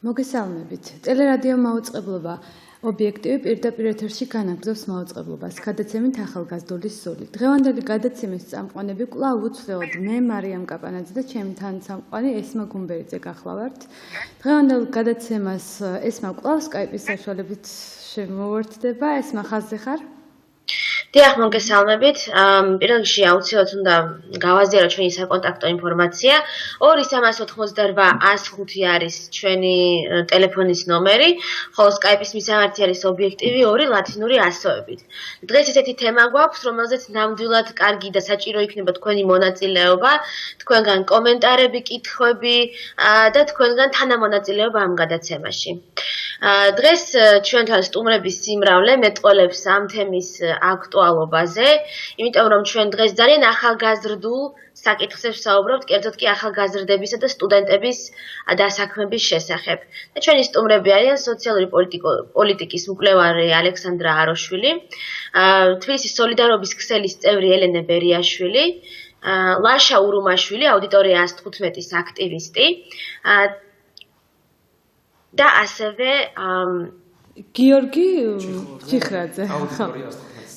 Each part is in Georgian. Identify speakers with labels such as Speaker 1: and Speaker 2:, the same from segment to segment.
Speaker 1: მოგესალმებით. ტელერადიო მაუწყებლობა ობიექტივი პირდაპირ ეთერში განაგრძობს მაუწყებლობას გადაცემით ახალგაზრდულის სული. დღევანდელი გადაცემის წამყვანები კვლავ უცვლელად მე მარიამ კაპანაძე და ჩემი თანაცამყვანი ესმა გუმბერიძე გახლავართ. დღევანდელ გადაცემას ესმა კვლავ სკაიპის საშუალებით შემოვერთდება. ესმა ხაზზე ხარ?
Speaker 2: დიახ, მოგესალმებით. პირველ რიგში აუცილებლად უნდა გავაზიარო ჩვენი საკონტაქტო ინფორმაცია. 2388 არის ჩვენი ტელეფონის ნომერი, ხოლო სკაიპის მისამართი არის ობიექტივი 2 ლათინური ასოებით. დღეს ესეთი თემა გვაქვს, რომელზეც ნამდვილად კარგი და საჭირო იქნება თქვენი მონაწილეობა, თქვენგან კომენტარები, კითხვები და თქვენგან თანამონაწილეობა ამ გადაცემაში. დღეს ჩვენთან სტუმრების სიმრავლე მეტყოლებს ამ თემის აქტუალობაზე, იმიტომ რომ ჩვენ დღეს ძალიან ახალგაზრდულ საკითხებს ვსაუბრობთ, კერძოდ კი ახალგაზრდებისა და სტუდენტების დასაქმების შესახებ. და ჩვენი სტუმრები არიან სოციალური პოლიტიკის მკვლევარი ალექსანდრა აროშვილი, თბილისის სოლიდარობის ქსელის წევრი ელენე ბერიაშვილი, ლაშა ურუმაშვილი, აუდიტორია 115-ის აქტივისტი და ასევე
Speaker 1: გიორგი ჩიხრაძე.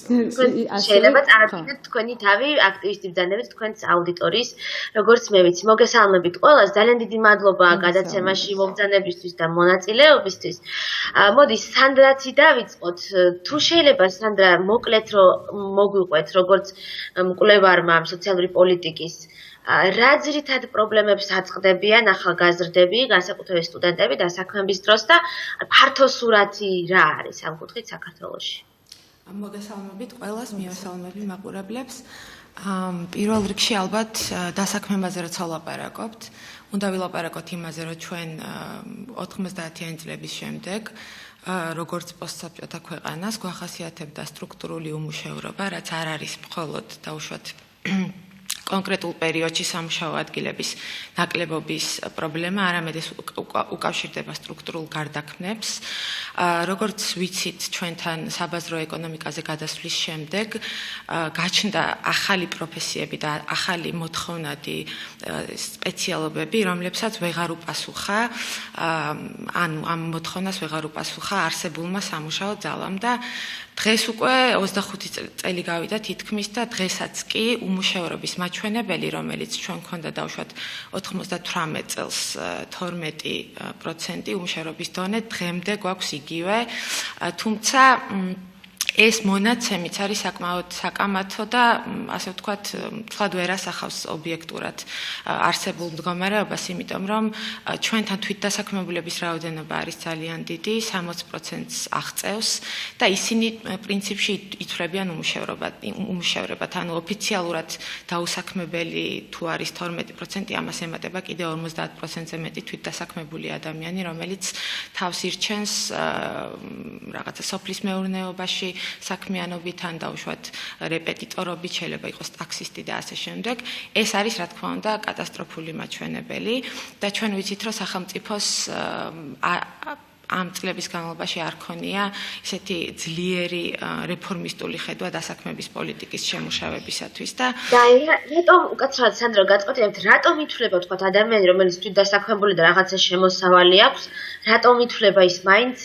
Speaker 2: შეიძლება წარადგინოთ თქვენი თავი აქტივისტი ბრძანებით თქვენს აუდიტორიის, როგორც მე ვიცი. მოგესალმებით ყველას, ძალიან დიდი მადლობა გადაცემაში მომბრძანებისთვის და მონაწილეობისთვის. მოდი სანდრაცი დავიწყოთ. თუ შეიძლება სანდრა მოკლედ მოგვიყვეთ, როგორც მკვლევარმა სოციალური პოლიტიკის რა ძირითად პრობლემებს აწყდებიან ახალგაზრდები, განსაკუთრებით სტუდენტები დასაქმების დროს და ფართო სურათი რა არის ამ კუთხით საქართველოში?
Speaker 3: მოგესალმებით ყველას, მივესალმები მაყურებლებს. პირველ რიგში ალბათ დასაქმებაზე რაც ვლაპარაკობთ, უნდა ვილაპარაკოთ იმაზე, რომ ჩვენ 90-იანი წლების შემდეგ როგორც პოსტსაბჭოთა ქვეყანას გვახასიათებდა სტრუქტურული უმუშევრობა, რაც არ არის მხოლოდ დაუშვათ კონკრეტულ პერიოდში სამუშაო ადგილების ნაკლებობის პრობლემა, არამედ ეს უკავშირდება სტრუქტურულ გარდაქმნებს. როგორც ვიცით, ჩვენთან საბაზრო ეკონომიკაზე გადასვლის შემდეგ გაჩნდა ახალი პროფესიები და ახალი მოთხოვნადი სპეციალობები, რომლებსაც ვეღარ უპასუხა, ანუ ამ მოთხოვნას ვეღარ უპასუხა არსებულმა სამუშაო ძალამ და დღეს უკვე 25 წელი გავიდა თითქმის და დღესაც კი უმუშევრობის მაჩვენებელი, რომელიც ჩვენ გვქონდა დავუშვათ 98 წელს 12% უმუშევრობის დონე, დღემდე გვაქვს იგივე, თუმცა ეს მონაცემიც არის საკმაოდ საკამათო და ასე ვთქვათ, თქვა ვერ ასახავს ობიექტურად არსებულ მდგომარეობას, იმიტომ რომ ჩვენთან თვითდასაქმებულების რაოდენობა არის ძალიან დიდი, 60%-ს აღწევს და ისინი პრინციპში ითვლებიან უმუშევრობად, ანუ ოფიციალურად დაუსაქმებელი თუ არის 12%, ამას ემატება კიდევ 50%-ზე მეტი თვითდასაქმებული ადამიანი, რომელიც თავს ირჩენს რაღაცა სოფლის მეურნეობაში საქმიანობით ან დაუშვათ რეპეტიტორობით, შეიძლება იყოს ტაქსისტი და ასე შემდეგ. ეს არის რა თქმა უნდა კატასტროფული მაჩვენებელი და ჩვენ ვიცით, რომ სახელმწიფოს ამ წლების განმავლობაში არ ქონია ისეთი ძლიერი რეფორმისტული ხედვა დასაქმების პოლიტიკის შემუშავებისათვის და
Speaker 2: რატომ უკაცრავად სანდრო გაწყვეტილებთ, რატომ ითვლება თქვათ ადამიანი, რომელიც თვითდასაქმებული და რაღაცა შემოსავალი აქვს, რატომ ითვლება ის მაინც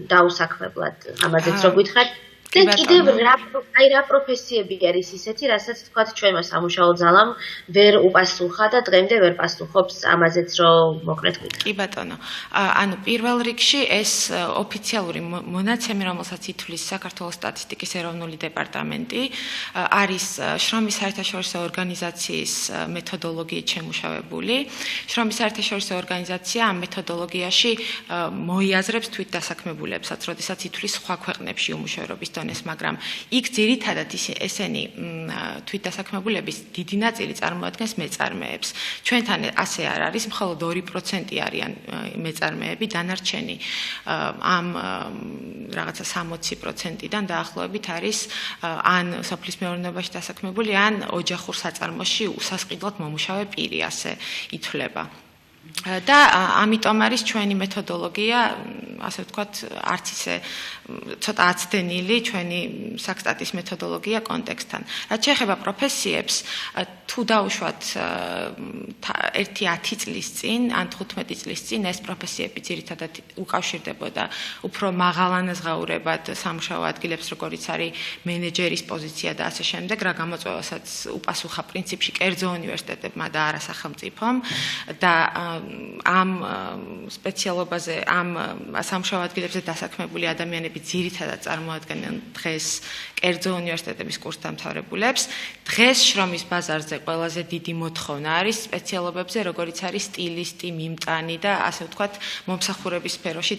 Speaker 2: დაუსაქმებლად? ამაზეც რო გითხრათ და კიდევ რა პროფესიები არის ისეთი, რასაც თქვათ ჩვენმა სამუშაო ძალამ ვერ უპასუხა და დღემდე ვერ პასუხობს, ამაზეც რო მოკლედ გითხრათ.
Speaker 3: კი ბატონო. ანუ პირველ რიგში ეს ოფიციალური მონაცემი, რომელსაც ითვლის საქართველოს სტატისტიკის ეროვნული დეპარტამენტი, არის შრომის საერთაშორისო ორგანიზაციის მეთოდოლოგიით შემუშავებული. შრომის საერთაშორისო ორგანიზაცია ამ მეთოდოლოგიაში მოიაზრებს თვითდასაქმებულებსაც, როდესაც ითვლის სხვა ქვეყნებში უმუშევრობის მაგრამ იქ ძირითადად ესენი თვითდასაქმებულების დიდი ნაწილი წარმოადგენს მეწარმეებს. ჩვენთან ასე არ არის, მხოლოდ 2% არიან მეწარმეები, დანარჩენი ამ რაღაცა 60%-დან დაახლოებით არის ან სოფლის მეურნეობაში დასაქმებული, ან ოჯახურ საწარმოში უსასყიდლოდ მომუშავე პირი, ასე ითვლება. და ამიტომ არის ჩვენი მეთოდოლოგია, ასე ვთქვათ, არც ისე ცოტა აცდენილი ჩვენი საქსტატის მეთოდოლოგია კონტექსტთან. რაც შეეხება პროფესიებს, თუ დავუშვათ 1-10 წლის წინ, ან 15 წლის წინ ეს პროფესიები ძირითადად უკავშირდებოდა უფრო მაღალანაზღაურებად სამუშაო ადგილებს, როგორიც არის მენეჯერის პოზიცია და ასე შემდეგ, რა გამოწვევასაც უპასუხა პრინციპში კერძო უნივერსიტეტებმა და არა სახელმწიფომ და ამ სპეციალობაზე, ამ სამუშაო ადგილებზე დასაქმებული ადამიანები ძირითადად წარმოადგენენ დღეს კერძო უნივერსიტეტების კურსდამთავრებულებს. დღეს შრომის ბაზარზე ყველაზე დიდი მოთხოვნა არის სპეციალობებზე, როგორიც არის სტილისტი, მიმტანი და ასე ვთქვათ, მომსახურების სფეროში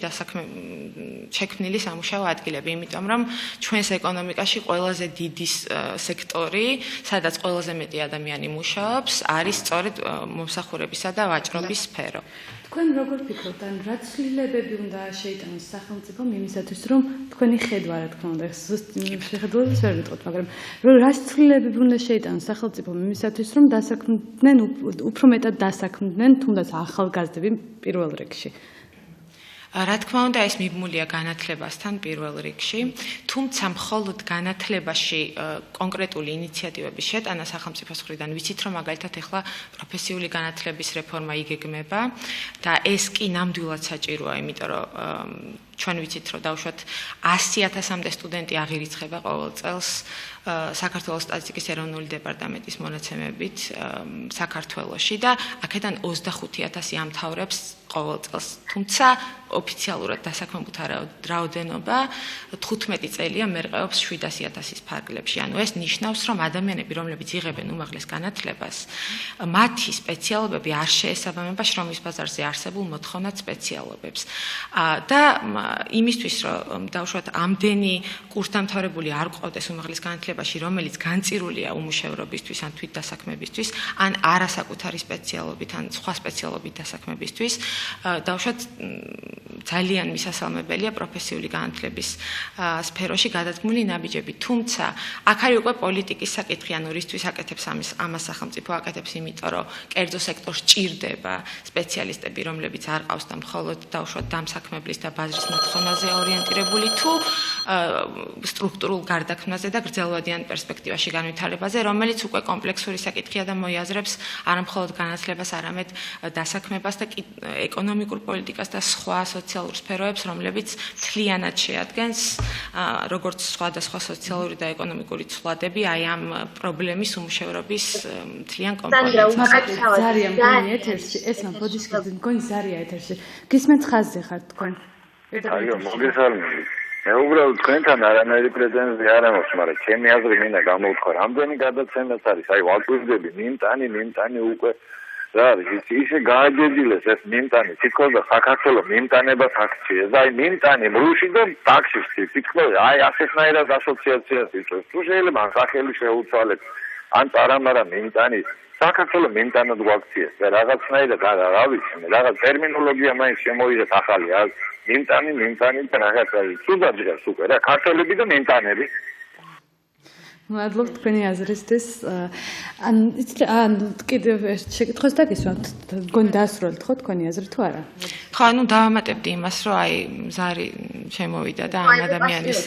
Speaker 3: შექმნილი სამუშაო ადგილები, იმიტომ რომ ჩვენს ეკონომიკაში ყველაზე დიდი სექტორი, სადაც ყველაზე მეტი ადამიანი მუშაობს, არის სწორედ მომსახურებისა და ვაჭრობის სფერო.
Speaker 1: თქვენ როგორ ფიქრობთ, ან რა ცვლილებები უნდა შეიტანოს სახელმწიფომ იმისათვის, რომ თქვენი ხედვა, რა თქმა უნდა, შეხედულებას ვერ ვიტყოთ, მაგრამ რა ცვლილებები უნდა შეიტანოს სახელმწიფომ იმისათვის, რომ დასაქმდნენ, უფრო მეტად დასაქმდნენ, თუნდაც ახალგაზრდები პირველ რიგში.
Speaker 3: რა თქმა უნდა, ეს მიბმულია განათლებასთან პირველ რიგში, თუმცა მხოლოდ განათლებაში კონკრეტული ინიციატივების შეტანა სახელმწიფოს მხრიდან ვიცით, რომ მაგალითად ახლა პროფესიული განათლების რეფორმა იგეგმება და ეს კი ნამდვილად საჭიროა, იმიტომ რომ ჩვენ ვიცით, რომ დავუშვათ 100,000-მდე სტუდენტი აღირიცხება ყოველ წელს საქართველოს სტატისტიკის ეროვნული დეპარტამენტის მონაცემებით საქართველოში და აქედან 25,000 ამთავრებს ყოველ წელს. თუმცა ოფიციალურად დასაქმებულთა რაოდენობა 15 წელია მერყეობს 700,000-ის ფარგლებში. ანუ ეს ნიშნავს, რომ ადამიანები, რომლებიც იღებენ უმაღლეს განათლებას, მათი სპეციალობები არ შეესაბამება შრომის ბაზარზე არსებულ მოთხოვნად სპეციალობებს. და იმისთვის, რომ დავუშვათ ამდენი კურსდამთავრებული არ გყავდეს უმაღლეს განათლებაში, რომელიც განწირულია უმუშევრობისთვის, ან თვითდასაქმებისთვის, ან არასაკუთარი სპეციალობით, ან სხვა სპეციალობით დასაქმებისთვის, დავუშვათ ძალიან მისასალმებელია პროფესიული განათლების სფეროში გადადგმული ნაბიჯები. თუმცა, აქ არის უკვე პოლიტიკის საკითხი, ანუ რისთვის აკეთებს ამას სახელმწიფო აკეთებს, იმიტომ რომ კერძო სექტორს ჭირდება სპეციალისტები, რომლებიც არ ყავს და მხოლოდ დავუშვათ დამსაქმებლის და ბაზრის მოთხოვნაზე ორიენტირებული, თუ სტრუქტურულ გარდაქმნაზე და გრძელვადიან პერსპექტივაში განვითარებაზე, რომელიც უკვე კომპლექსური საკითხია და მოიაზრებს არა მხოლოდ განათლებას, არამედ დასაქმებას და ეკონომიკურ პოლიტიკას და სხვა სოციალურ სფეროებს, რომლებიც მთლიანად შეადგენს როგორც სხვადასხვა სოციალური და ეკონომიკური ცვლადები აი ამ პრობლემის უმუშევრობის მთლიან კომპონენტს.
Speaker 1: ზარია მგონი ეთერში, ეს მაბოდიშკი მგონი ზარია ეთერში. გისმენთ ხაზზე ხართ თქვენ?
Speaker 4: აიო, მოგესალმები. მე უბრალოდ თქვენთან არანაირი პრეტენზია არ მაქვს, მაგრამ ჩემი აზრი მინდა გამოვთქვა, რამდენი გადაცემაც არის, აი ვაკვირდები, მიმტანი უკვე რა არის, ისე გააჯერილეს ეს მიმტანი, თითქოს და საქართველოს მიმტანებას აქციეს და აი მიმტანი მრუში და ტაქსისტი, თითქოს აი ასეთნაირად ასოციაციას იწვევს. თუ შეიძლება სახელი შეუცვალეთ, ან წარამარა მიმტანი საქართველოს მიმტანად გვაქციეს და რაღაცნაირად რა ვიცი, რაღაც ტერმინოლოგია მაინც შემოიღეთ ახალი, მიმტანი და რაღაც არის. სულაც ჯერს უკვე რა ქართველები და მიმტანები.
Speaker 1: მადლობთ თქვენი აზრისთვის. ან კიდევ შეკითხვას დაგისვამთ, გონი დაასრულეთ ხო თქვენი აზრი თუ არა?
Speaker 3: ხო, ანუ დავამატებდი იმას, რომ აი ზარი შემოვიდა და ამ ადამიანის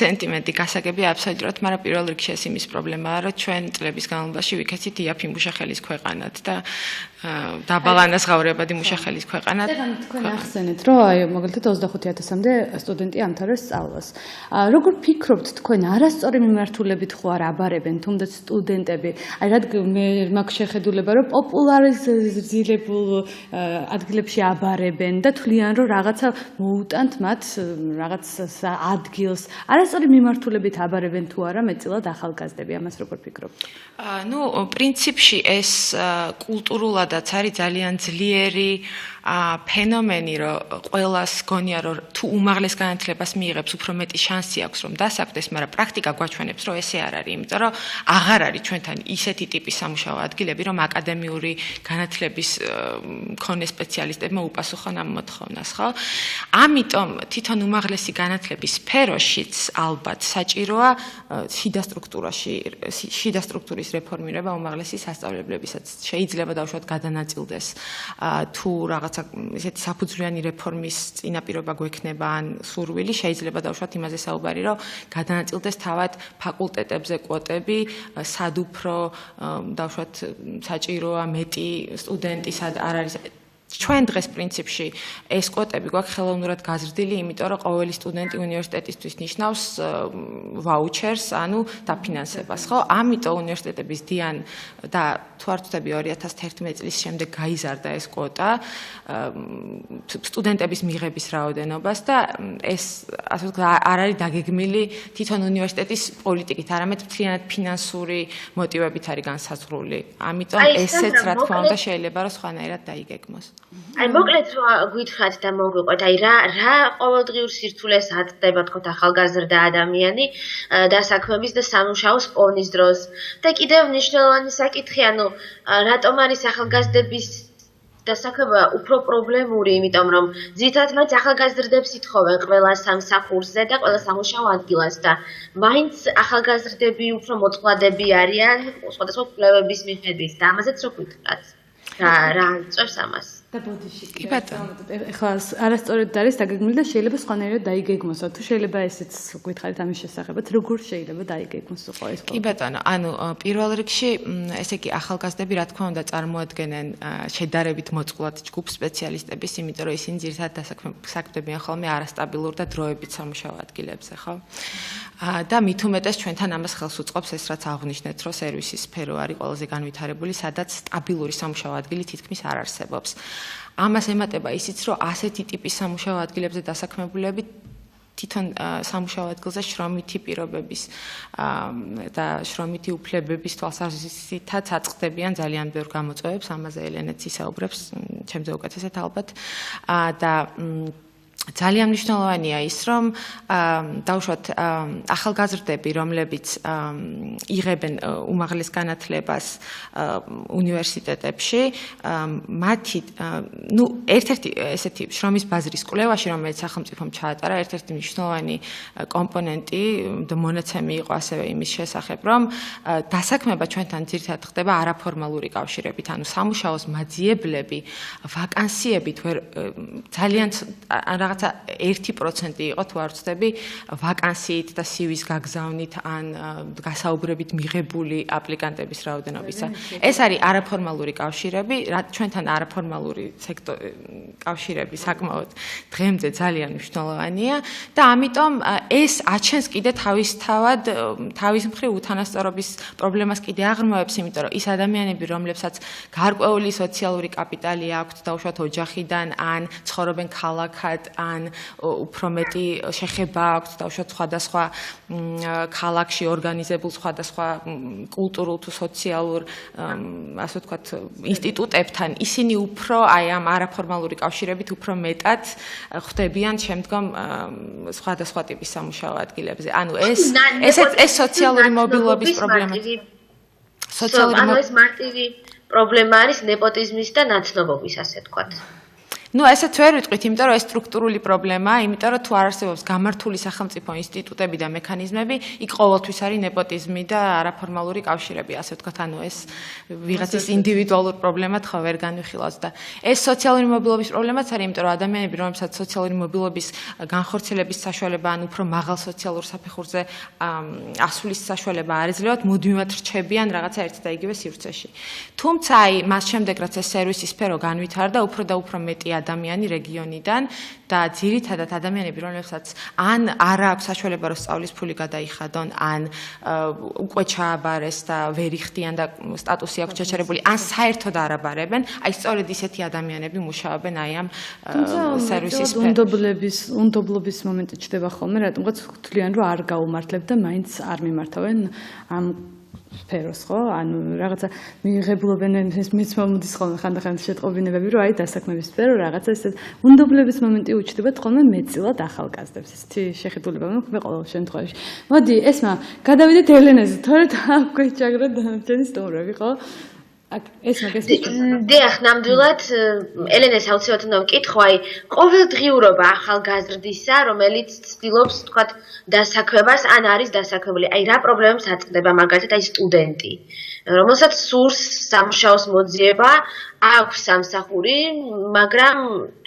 Speaker 3: სენტიმენტი გასაგები აბსოლუტურად, მაგრამ პირველ რიგში ეს იმის პრობლემაა, რომ ჩვენ წლების განმავლობაში ვიქეცით იაფი მუშახელის ქვეყანად და დაბალანაზღაურებადი მუშახელის ქვეყანად.
Speaker 1: თქვენ ახსენეთ, რომ აი მაგალითად 25,000-მდე სტუდენტი ამთავრებს სწავლას. როგორ ფიქრობთ თქვენ, არასწორი მიმართულებით ხო არ აბარებენ თუნდაც სტუდენტები? აი რადგან მე მაქვს შეხედულება, რომ პოპულარიზირებულ ადგილებში აბარებენ და თვლიან, რომ რაღაცა მოუტანთ მათ რაღაც ადგილს. არასწორი მიმართულებით აბარებენ თუ არა მეტწილად ახალგაზრდები, ამას როგორ ფიქრობთ?
Speaker 3: ნუ პრინციპში ეს კულტურულადაც არის ძალიან ძლიერი ფენომენი, რომ ყველას გონია, რომ თუ უმაღლეს განათლებას მიიღებს, უფრო მეტი შანსი აქვს, რომ დასაქმდეს, მაგრამ პრაქტიკა გვაჩვენებს, რომ ესე არ არის, იმიტომ რომ აღარ არის ჩვენთან ისეთი ტიპის სამუშაო ადგილები, რომ აკადემიური განათლების მქონე სპეციალისტებმა უპასუხონ ამ მოთხოვნას, ხო? ამიტომ თვითონ უმაღლესი განათლების სფეროშიც ალბათ საჭიროა შიდა სტრუქტურის რეფორმირება უმაღლესი სასწავლებლებისაც. შეიძლება დავუშვათ გადანაწილდეს თუ რაღაცა ესეთი საფუძვლიანი რეფორმის წინაპირობა გვექნება ან სურვილი, შეიძლება დავუშვათ იმაზე საუბარი, რომ გადანაწილდეს თავად ფაკულტეტებზე კვოტები, სად უფრო დავუშვათ საჭიროა მეტი სტუდენტი, სად არ არის ჩვენ დღეს პრინციპში ეს კვოტები გვაქვს ხელოვნურად გაზრდილი, იმიტომ რომ ყოველი სტუდენტი უნივერსიტეტისთვის ნიშნავს ვაუჩერს, ანუ დაფინანსებას, ხო? ამიტომ უნივერსიტეტები ზდიან და თუ არ ვთქვი 2011 წლის შემდეგ გაიზარდა ეს კვოტა სტუდენტების მიღების რაოდენობას და ეს ასე ვთქვათ არ არის დაგეგმილი თვითონ უნივერსიტეტის პოლიტიკით, არამედ მთლიანად ფინანსური მოტივებით არის განსაზღვრული. ამიტომ ესეც რა თქმა უნდა შეიძლება რომ სხვანაირად დაიგეგმოს.
Speaker 2: აი მოკლედ გითხრათ და მოგიყვეთ, აი რა ყოველდღიურ სირთულეს ატყდება თქო ახალგაზრდა ადამიანი დასაქმების და სამუშაოს პოვნის დროს. და კიდევ მნიშვნელოვანი საკითხი, ანუ რატომ არის ახალგაზრდების დასაქმება უფრო პრობლემური, იმიტომ რომ ძირითადად მათ ახალგაზრდებს ითხოვენ ყველა სამსახურზე და ყველა სამუშაო ადგილას და მაინც ახალგაზრდები უფრო მოწყვლადები არიან სხვადასხვა კვლევების მიხედვით და ამაზეც რო გითხრათ. რა იწევს ამას?
Speaker 1: და ბოდიში კი ბატონო, ეხლა არასწორად არის დაგეგმილი და შეიძლება სხვანაირად დაიგეგმოს. თუ შეიძლება ესეც გითხარით ამის შესახებაც, როგორ შეიძლება დაიგეგმოს ხო ეს?
Speaker 3: კი ბატონო, ანუ პირველ რიგში ესე იგი ახალგაზრდები რა თქმა უნდა წარმოადგენენ შედარებით მოწყვლად ჯგუფ სპეციალისტების, იმიტომ რომ ისინი ძირითადად დასაქმდებიან ხოლმე არასტაბილურ და დროებით სამუშაო ადგილებზე, ხო? და მით უმეტეს ჩვენთან ამას ხელს უწყობს ეს რაც აღვნიშნეთ, რომ სერვისის სფერო არის ყველაზე განვითარებული, სადაც სტაბილური სამუშაო ადგილი თითქმის არ არსებობს. ამას ემატება ისიც, რომ ასეთი ტიპის სამუშაო ადგილებზე დასაქმებულები თვითონ სამუშაო ადგილზე შრომითი პირობების და შრომითი უფლებების თვალსაზრისითაც აწყდებიან ძალიან ბევრ გამოწვევებს, ამაზე ელენეც ისაუბრებს, ჩემზე უკეთესად ალბათ და ძალიან მნიშვნელოვანია ის, რომ დავუშვათ ახალგაზრდები, რომლებიც იღებენ უმაღლეს განათლებას უნივერსიტეტებში, მათი ერთ-ერთი ესეთი შრომის ბაზრის კვლევაში, რომელიც სახელმწიფომ ჩაატარა, ერთ-ერთი მნიშვნელოვანი კომპონენტი და მონაცემი იყო ასევე იმის შესახებ, რომ დასაქმება ჩვენთან ძირითადად ხდება არაფორმალური კავშირებით, ანუ სამუშაოს მაძიებლები, ვაკანსიებით ძალიან რაღაცა 1% იყო თუ არ ვცდები ვაკანსიით და CV-ს გაგზავნით ან გასაუბრებით მიღებული აპლიკანტების რაოდენობისა. ეს არის არაფორმალური კავშირები, ჩვენთან არაფორმალური კავშირები საკმაოდ დღემდე ძალიან მნიშვნელოვანია და ამიტომ ეს აჩენს კიდე თავისთავად თავის მხრივ უთანასწორობის პრობლემას კიდე აღრმავებს, იმიტომ რომ ის ადამიანები, რომლებსაც გარკვეული სოციალური კაპიტალი აქვთ დაუშვათ ოჯახიდან ან ცხოვრობენ ქალაქად ან უფრო მეტი შეხება აქვთ დაუშვათ სხვადასხვა ქალაქში ორგანიზებულ სხვადასხვა კულტურულ თუ სოციალურ ასე ვთქვათ ინსტიტუტებთან ისინი უფრო აი ამ არაფორმალური კავშირებით უფრო მეტად ხვდებიან შემდგომ სხვადასხვა ტიპის სამუშაო ადგილებზე. ანუ ეს სოციალური მობილობის პრობლემა.
Speaker 2: ეს მარტივი პრობლემა არის ნეპოტიზმის და ნაცნობობის, ასე ვთქვათ.
Speaker 3: ესეც ვერ ვიტყვით, იმიტომ რომ ეს სტრუქტურული პრობლემაა, იმიტომ რომ თუ არ არსებობს გამართული სახელმწიფო ინსტიტუტები და მექანიზმები, იქ ყოველთვის არის ნეპოტიზმი და არაფორმალური კავშირები, ასე ვთქვათ, ანუ ეს ვიღაცის ინდივიდუალურ პრობლემად ხო ვერ განვიხილავს და ეს სოციალური მობილობის პრობლემაც არის, იმიტომ რომ ადამიანები, რომლებსაც სოციალური მობილობის განხორციელების საშუალება ან უფრო მაღალ სოციალურ საფეხურზე ასვლის საშუალება არ ეძლევათ, მუდმივად რჩებიან რაღაცა ერთ და იგივე სივრცეში. თუმცა აი მას შემდეგ რაც ეს სერვისის სფერო განვითარდა, უფრო და უფრო მეტი ადამიანი რეგიონიდან და ძირითადად ადამიანები, რომლებსაც ან არ აქვს საშუალება რომ სწავლის ფული გადაიხადონ, ან უკვე ჩააბარეს და ვერ იხდიან და სტატუსი აქვს ჩაჩერებული, ან საერთოდ არ აბარებენ, აი სწორედ ისეთი ადამიანები მუშაობენ აი ამ სერვისის სფეროში.
Speaker 1: უნდობლობის მომენტი ჩდება ხოლმე, რატომღაც ვთვლიან რომ არ გაუმართლებ და მაინც არ მიმართავენ ამ სფეროს, ხო? ანუ რაღაცა მიიღებულობენ მეც მომდის ხოლმე ხანდახან შეტყობინებები, რომ აი დასაქმების სფერო რაღაცა ეს უნდობლების მომენტი უჩნდებათ ხოლმე მეტწილად ახალგაზრდებს. ესეთი შეხედულება მაქვს მე ყოველ შემთხვევაში. მოდი, ესმა, გადავიდეთ ელენეზე, თორე დაგვეჭაგრა დანარჩენი სტუმრები, ხო?
Speaker 2: დიახ, ნამდვილად ელენეს აუცილებლად უნდა ვკითხო, აი ყოველდღიურობა ახალგაზრდისა, რომელიც ცდილობს, თქვათ, დასაქმებას, ან არის დასაქმებული. აი რა პრობლემებს აწყდება მაგალითად აი სტუდენტი, რომელსაც სურს სამუშაოს მოძიება, აქვს სამსახური, მაგრამ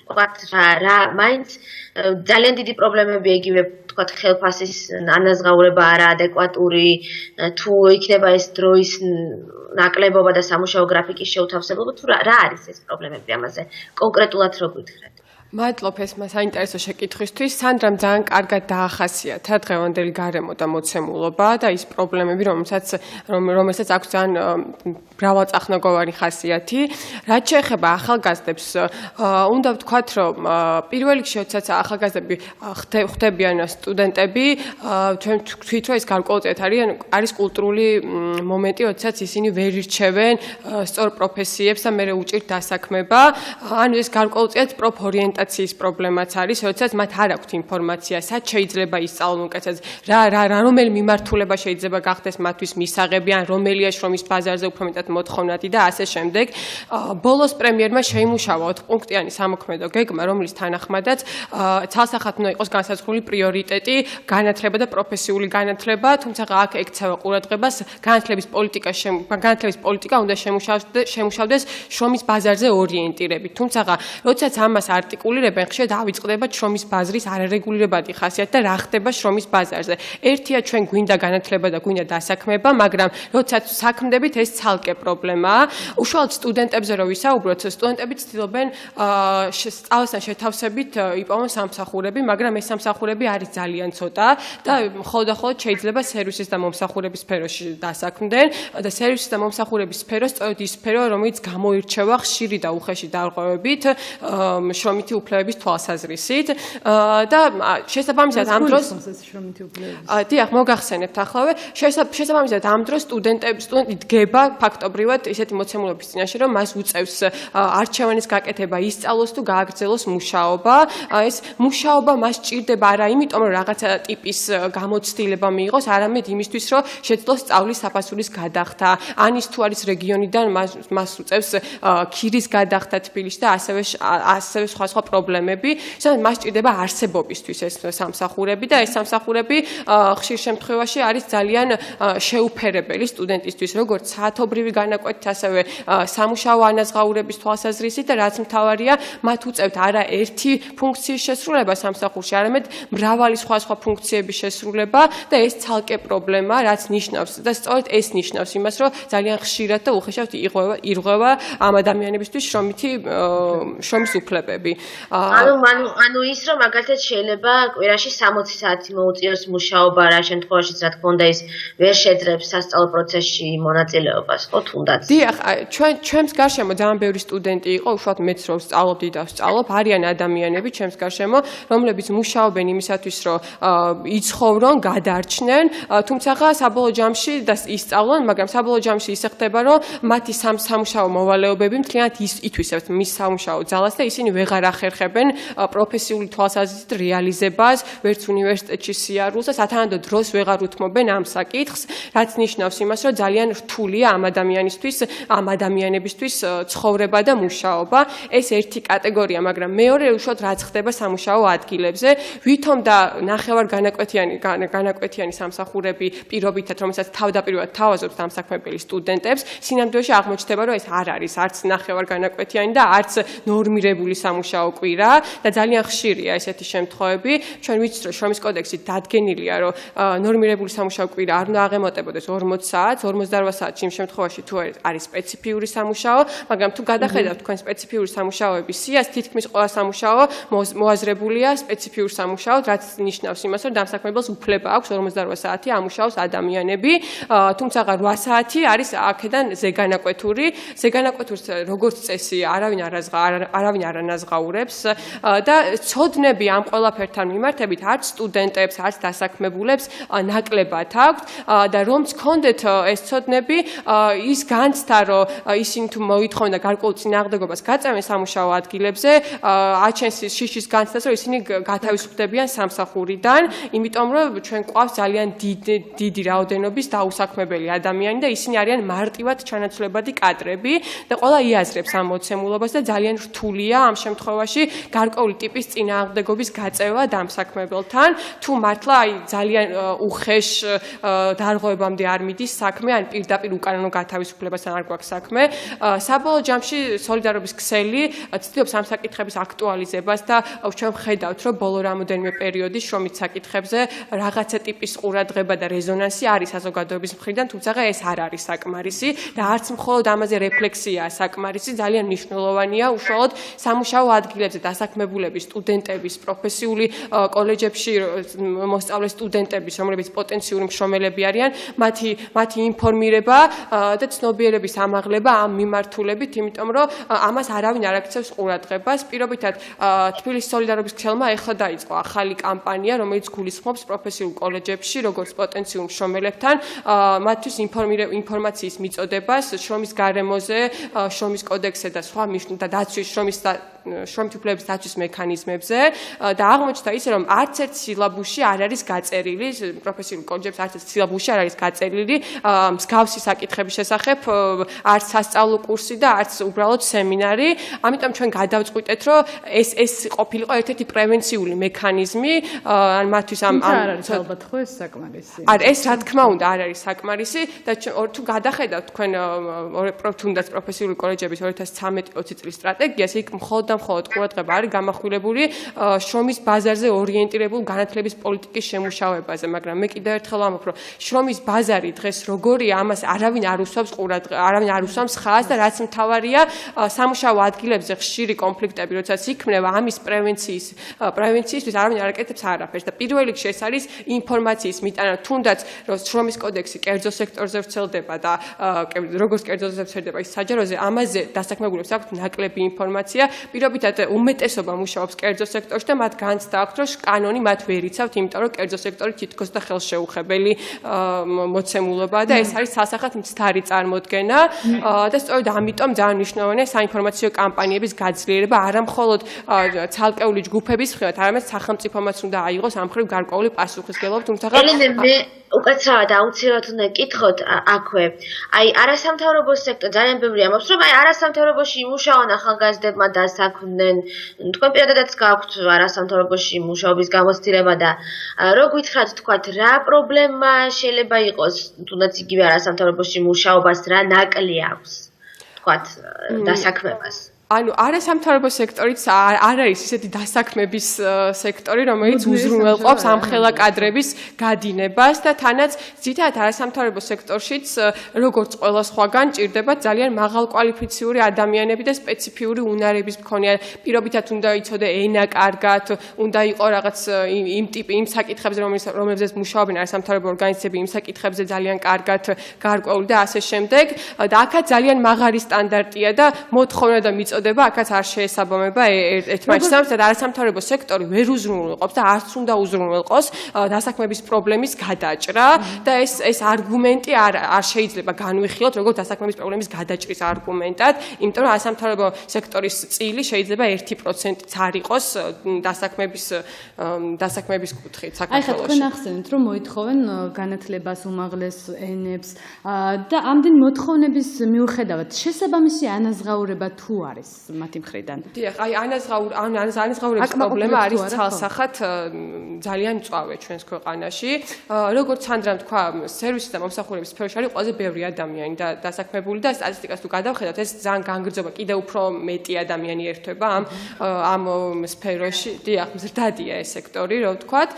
Speaker 2: თქვათ რა მაინც ძალიან დიდი პრობლემები ეგივე თქვათ ხელფასის ანაზღაურება არაადეკვატური, თუ იქნება ეს დროის ნაკლებობა და სამუშაო გრაფიკის შეუთავსებლობა, თუ რა არის ეს პრობლემები ამაზე კონკრეტულად რო გითხრათ?
Speaker 5: მადლობ ესმა საინტერესო შეკითხვისთვის. სანდრამ ძალიან კარგად დაახასიათა დღევანდელი გარემო და მოცემულობა და ის პრობლემები, რომელსაც აქვს ძალიან მრავალწახნაგოვანი ხასიათი. რაც შეეხება ახალგაზრდებს, უნდა ვთქვათ, რომ პირველ რიგში, როდესაც ახალგაზრდები ხდებიან სტუდენტები, ჩვენ ვთქვით, რომ ეს გარკვეულწილად არის კულტურული მომენტი, როდესაც ისინი ვერ ირჩევენ სწორ პროფესიებს და მერე უჭირთ დასაქმება. ანუ ეს გარკვეულწილად პროფორიენტაციის პრობლემაც არის, როდესაც მათ არ აქვთ ინფორმაცია, სად შეიძლება ისწავლონ უკეთესად, რომელი მიმართულება შეიძლება გახდეს მათთვის მისაღები, ან რომელია შრომის ბაზარზე უფრო მეტად მოთხოვნადი და ასე შემდეგ. ბოლოს პრემიერმა შეიმუშავა 4 პუნქტიანი სამოქმედო გეგმა, რომლის თანახმადაც ცალსახად უნდა იყოს განსაზღვრული პრიორიტეტი, განათლება და პროფესიული განათლება, თუმცა აქ ექცევა ყურადღებას განათლების პოლიტიკა უნდა შემუშავდეს შრომის ბაზარზე ორიენტირებით. თუმცა როდესაც ამას არტიკულირებენ, ხშირად ავიწყდება შრომის ბაზრის არარეგულირებადი ხასიათი და რა ხდება შრომის ბაზარზე. ერთია ჩვენ გვინდა განათლება და გვინდა დასაქმება, მაგრამ როდესაც საქმდებით ეს ცალკე პრობლემაა. უშუალოდ სტუდენტებზე რო ვისაუბროთ, სტუდენტები ცდილობენ სწავლასთან შეთავსებით იპოვონ სამსახურები, მაგრამ ეს სამსახურები არის ძალიან ცოტა და მხოლოდ შეიძლება სერვისის და მომსახურების სფეროში დასაქმდნენ და სერვისის და მომსახურების სფერო სწორედ ის სფერო, რომელიც გამოირჩევა ხშირი და უხეში დარღვევებით შრომითი უფლებების თვალსაზრისით და შესაბამისად ამ დროს დიახ, მოგახსენებთ ახლავე, შესაბამისად ამ დროს სტუდენტი დგება ფაქტობრივად ისეთი მოცემულობის წინაშე, რომ მას უწევს არჩევანის გაკეთება, ისწავლოს თუ გააგრძელოს მუშაობა. ეს მუშაობა მას სჭირდება არა იმიტომ, რომ რაღაცა ტიპის გამოცდილება მიიღოს, არამედ იმისთვის, რომ შეძლოს სწავლის საფასურის გადახდა. ან ის თუ არის რეგიონიდან, მას უწევს ქირის გადახდა თბილისში და ასევე სხვა პრობლემები. მას სჭირდება არსებობისთვის ეს სამსახურები და ეს სამსახურები ხშირ შემთხვევაში არის ძალიან შეუფერებელი სტუდენტისთვის, როგორც საათობრივი განაკვეთით, ასევე სამუშაო ანაზღაურების თვალსაზრისით და რაც მთავარია, მათ უწევთ არა ერთი ფუნქციის შესრულება სამსახურში, არამედ მრავალი სხვა ფუნქციების შესრულება და ეს ცალკე პრობლემაა, რაც ნიშნავს და სწორედ ეს ნიშნავს იმას, რომ ძალიან ხშირად და უხეშად ირღვევა ამ ადამიანებისთვის შრომის უფლებები.
Speaker 2: ანუ ის რომ მაგალითად შეიძლება კვირაში 60 საათი მოუწიოს მუშაობა რა შემთხვევაშიც რა თქმა უნდა ის ვერ შეძრებს სასწავლო პროცესში მონაწილეობას, ხო თუნდაც.
Speaker 5: დიახ, ჩვენს გარშემო ძალიან ბევრი სტუდენტი იყო, უშუალოდ მეც რო ვსწავლობდი და ვსწავლობ, არიან ადამიანები ჩვენს გარშემო, რომლებიც მუშაობენ იმისათვის, რომ იცხოვრონ, გადარჩნენ, თუმცა საბოლოო ჯამში და ისწავლონ, მაგრამ საბოლოო ჯამში ისე ხდება, რომ მათი სამუშაო მოვალეობები მთლიანად ითვისებთ მის სამუშაო ძალას და ისინი ვეღარ ახერხებენ პროფესიული თვალსაზრისით რეალიზებას, ვერც უნივერსიტეტში სიარულს და სათანადო დროს ვეღარ უთმობენ ამ საკითხს, რაც ნიშნავს იმას, რომ ძალიან რთულია ამ ადამიანებისთვის ცხოვრება და მუშაობა. ეს ერთი კატეგორია, მაგრამ მეორე უშუალოდ რაც ხდება სამუშაო ადგილებზე, ვითომ და ნახევარ განაკვეთიანი სამსახურები პირობითად, რომელსაც თავდაპირველად თავაზობს დამსაქმებელი სტუდენტებს, სინამდვილეში აღმოჩნდება, რომ ეს არ არის არც ნახევარ განაკვეთიანი და არც ნორმირებული სამუშაო კვირა და ძალიან ხშირია ესეთი შემთხვევები. ჩვენ ვიცით, რომ შრომის კოდექსით დადგენილია, რომ ნორმირებული სამუშაო კვირა არ უნდა აღემატებოდეს 40 საათს, 48 საათში იმ შემთხვევაში თუ არის სპეციფიური სამუშაო, მაგრამ თუ გადახედავთ თქვენ სპეციფიური სამუშაოების სიას, თითქმის ყველა სამუშაო მოაზრებულია სპეციფიურ სამუშაოდ, რაც ნიშნავს იმას, რომ დამსაქმებელს უფლება აქვს 48 საათი ამუშაოს ადამიანები, თუმცა 8 საათი არის აქედან ზეგანაკვეთური. ზეგანაკვეთურს როგორც წესი არავინ არ ანაზღაურებს. აძლევს და ცოდნები ამ ყველაფერთან მიმართებით არც სტუდენტებს, არც დასაქმებულებს ნაკლებად აქვთ და რომც გქონდეთ ეს ცოდნები, ის განცდა, რომ ისინი თუ მოითხოვენ და გარკვეულ წინააღმდეგობას გაწევენ სამუშაო ადგილებზე, აჩენს შიშის განცდას, რომ ისინი გათავისუფლებიან სამსახურიდან, იმიტომ რომ ჩვენ გვყავს ძალიან დიდი რაოდენობის დაუსაქმებელი ადამიანი და ისინი არიან მარტივად ჩანაცვლებადი კადრები და ყველა იაზრებს ამ მოცემულობას და ძალიან რთულია ამ შემთხვევაში გარკვეული ტიპის წინააღმდეგობის გაწევა დამსაქმებელთან, თუ მართლა ძალიან უხეშ დარღვევებამდე არ მიდის საქმე, ან პირდაპირ უკანონო გათავისუფლებასთან არ გვაქვს საქმე. საბოლოო ჯამში სოლიდარობის ქსელი ცდილობს ამ საკითხების აქტუალიზებას და ჩვენ ვხედავთ, რომ ბოლო რამოდენიმე პერიოდი შრომით საკითხებზე რაღაცა ტიპის ყურადღება და რეზონანსი არის საზოგადოების მხრიდან, თუმცა ეს არ არის საკმარისი და არც მხოლოდ ამაზე რეფლექსიაა საკმარისი, ძალიან მნიშვნელოვანია უშუალოდ სამუშაო ადგილებზე დასაქმებულების, სტუდენტების, პროფესიული კოლეჯებში მოსწავლე სტუდენტების, რომლებიც პოტენციური მშრომელები არიან, მათი ინფორმირება და ცნობიერების ამაღლება ამ მიმართულებით, იმიტომ რომ ამას არავინ არ აქცევს ყურადღებას. პირობითად თბილისის სოლიდარობის ქსელმა ეხლა დაიწყო ახალი კამპანია, რომელიც გულისხმობს პროფესიულ კოლეჯებში, როგორც პოტენციურ მშრომელებთან, მათთვის ინფორმაციის მიწოდებას, შრომის გარემოზე, შრომის კოდექსზე და სხვა და დაცვის შრომით უფლებების დაცვის მექანიზმებზე და აღმოჩნდა ისე, რომ არც ერთ სილაბუსში არ არის გაწერილი, პროფესიულ კოლეჯებში არც ერთ სილაბუსში არ არის გაწერილი მსგავსი საკითხების შესახებ არც სასწავლო კურსი და არც უბრალოდ სემინარი. ამიტომ ჩვენ გადავწყვიტეთ, რომ ეს ყოფილიყო ერთ-ერთი პრევენციული მექანიზმი, ან მათთვის
Speaker 1: არ არის ალბათ ხო ეს საკმარისი.
Speaker 5: ეს რა თქმა უნდა არ არის საკმარისი და თუ გადახედავთ თქვენ თუნდაც პროფესიული კოლეჯების 2013-20 წლის სტრატეგიას, იქ მხოლოდ და მხოლოდ ყურადღება არის გამახვილებული შრომის ბაზარზე ორიენტირებულ განათლების პოლიტიკის შემუშავებაზე, მაგრამ მე კიდევ ერთხელ ვამბობ, რომ შრომის ბაზარი დღეს როგორია, ამას არავინ არ უსვამს არავინ არ უსვამს ხაზს და რაც მთავარია, სამუშაო ადგილებზე ხშირი კონფლიქტები, როდესაც იქმნება, ამის პრევენციისთვის არავინ არ აკეთებს არაფერს და პირველ რიგში ეს არის ინფორმაციის მიტანა, თუნდაც რომ შრომის კოდექსი კერძო სექტორზე ვრცელდება და როგორც კერძოზე ვრცელდება ის საჯაროზე, ამაზე დასაქმებულებს აქვთ ნაკლები ინფორმაცია. პირობითად უმეტესობა მუშაობს კერძო სექტორში და მათ განცდა აქვთ, რომ კანონი მათ ვერ იცავთ, იმიტომ რომ კერძო სექტორი თითქოს და ხელშეუხებელი მოცემულობაა და ეს არის სასახად მცდარი წარმოდგენა და სწორედ ამიტომ ძალიან მნიშვნელოვანია საინფორმაციო კამპანიების გაძლიერება, არა მხოლოდ ცალკეული ჯგუფების მხრიდან, არამედ სახელმწიფომაც უნდა აიღოს ამ მხრივ გარკვეული პასუხისმგებლობა, თუმცა
Speaker 2: მე უკაცრავად აუცილებლად უნდა გკითხოთ აქვე. არასამთავრობო სექტორი ძალიან ბევრი ამბობს, რომ არასამთავრობოში იმუშაონ ახალგაზრდებმა და საქმდნენ. თქვენ პირადადაც გაქვთ არასამთავრობოში მუშაობის გამოცდილება და რო გითხრათ, თქვათ, რა პრობლემა შეიძლება იყოს, თუნდაც იგივე არასამთავრობოში მუშაობას რა ნაკლი აქვს, თქვათ, დასაქმებას.
Speaker 5: არასამთავრობო სექტორიც არ არის ისეთი დასაქმების სექტორი, რომელიც უზრუნველყოფს ამხელა კადრების გადინებას და თანაც ძირითადად არასამთავრობო სექტორშიც, როგორც ყველა სხვაგან, ჭირდება ძალიან მაღალკვალიფიციური ადამიანები და სპეციფიური უნარების მქონე. პირობითად უნდა იცოდე ენა კარგად, უნდა იყო რაღაც იმ საკითხებზე, რომლებზეც მუშაობენ არასამთავრობო ორგანიზაციები, იმ საკითხებზე ძალიან კარგად გარკვეული და ასე შემდეგ. და აქაც ძალიან მაღალი სტანდარტია და მოთხოვნა და მიწოდება აქაც არ შეესაბამება ერთმანეთს და არასამთავრობო სექტორი ვერ უზრუნველყოფს და არც უნდა უზრუნველყოს დასაქმების პრობლემის გადაჭრა და ეს არგუმენტი არ შეიძლება განვიხილოთ როგორც დასაქმების პრობლემის გადაჭრის არგუმენტად, იმიტომ რომ არასამთავრობო სექტორის წილი შეიძლება 1%-იც არ იყოს დასაქმების კუთხით საქართველოში.
Speaker 1: აი ხა თქვენ ახსენეთ, რომ მოითხოვენ განათლებას, უმაღლეს ენებს და ამდენ მოთხოვნების მიუხედავად შესაბამისი ანაზღაურება თუ არის მათი მხრიდან.
Speaker 5: დიახ, ანაზღაურების პრობლემა არის ცალსახად ძალიან მწვავე ჩვენს ქვეყანაში. როგორც სანდრამ თქვა, სერვისის და მომსახურების სფეროში არის ყველაზე ბევრი ადამიანი დასაქმებული და სტატისტიკას თუ გადავხედავთ, ეს ძალიან განგრძობა, კიდევ უფრო მეტი ადამიანი ერთვება ამ სფეროში. დიახ, მზრდადია ეს სექტორი, რო ვთქვათ.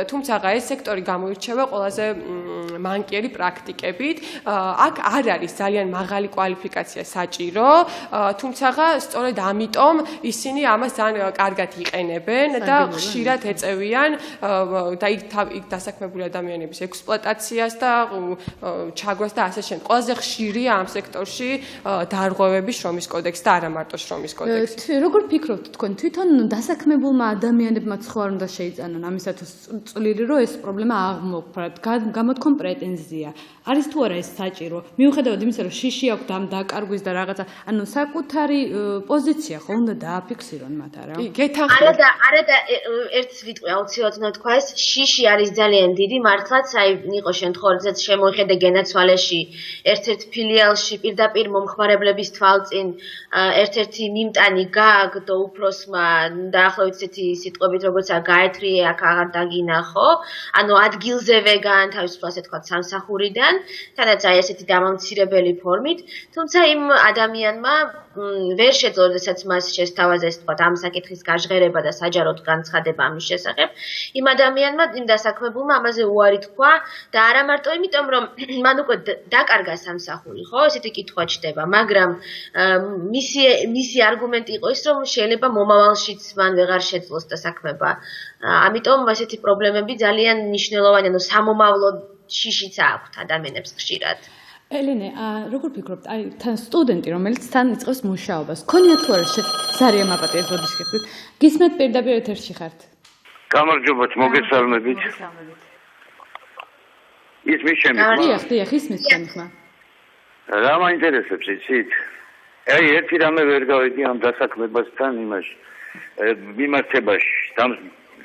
Speaker 5: თუმცა ეს სექტორი გამოირჩევა ყველაზე მანკიერი პრაქტიკებით. აქ არ არის ძალიან მაღალი კვალიფიკაცია საჭირო თუმცა სწორედ ამიტომ ისინი ამას ძალიან კარგად იყენებენ და ხშირად ეწევიან და იქ დასაქმებული ადამიანების ექსპლუატაციას და ჩაგვას და ასე შემდეგ. ყველაზე ხშირია ამ სექტორში დარღვევები შრომის კოდექსი და არა მარტო შრომის კოდექსი.
Speaker 1: როგორ ფიქრობთ თქვენ თვითონ დასაქმებულმა ადამიანებმა ხო არ უნდა შეიწანონ ამისათვის წვლილი რომ ეს პრობლემა აღმოგვფრათ გამოთქვან პრეტენზია არის თუ არა ეს საჭირო მიუხედავად იმისა რომ შიში აქვთ ამ დაკარგვის და რაღაცა ანუ საკუთარი პოზიცია ხო უნდა დააფიქსირონ მათ არა
Speaker 2: არა და ერთ ვიტყვი აუცილებლად უნდა თქვა ეს შიში არის ძალიან დიდი მართლაც აი იყო შემთხვევა როდესაც შემოიხედე გენაცვალეში ერთ-ერთ ფილიალში პირდაპირ მომხმარებლების თვალწინ ერთ-ერთი მიმტანი გააგდო უფროსმა დაახლოებით ესეთი სიტყვებით როგორც გაეთრიე აქ აღარ დაგინახო ანუ ადგილზევე გაანთავისუფლა ასე თქვა სამსახურიდან თანაც აი ესეთი დამამცირებელი ფორმით თუმცა იმ ადამიანმა ვერ შეძლო როდესაც მას შესთავაზეს თქვა ამ საკითხის გაჟღერება და საჯაროდ განცხადება ამის შესახებ იმ ადამიანმა იმ დასაქმებულმა ამაზე უარი თქვა და არა მარტო იმიტომ რომ მან უკვე დაკარგა სამსახური ხო ესეთი კითხვა ჩდება მაგრამ მისი არგუმენტი იყო ის რომ შეიძლება მომავალშიც მან ვეღარ შეძლოს დასაქმება ამიტომ ესეთი პრობლემები ძალიან მნიშვნელოვანი ანუ სამომავლო შიშიც აქვთ ადამიანებს ხშირად
Speaker 1: ელენე, როგორ ფიქრობთ, აი თან სტუდენტი, რომელიც თან იწყებს მუშაობას, ქონიათ თუ არა ზარია მაპატიეთ ბოდიშკებით? გისმენთ პირდაპირ ეთერში ხართ?
Speaker 4: გამარჯობათ, მოგესალმებით. ისმის შემიძლია?
Speaker 1: დიახ, ისმის შემიძლია.
Speaker 4: რა მაინტერესებს იცით? აი ერთი რამე ვერ გავიდი ამ დასაქმებასთან იმაში. მიმართებაში,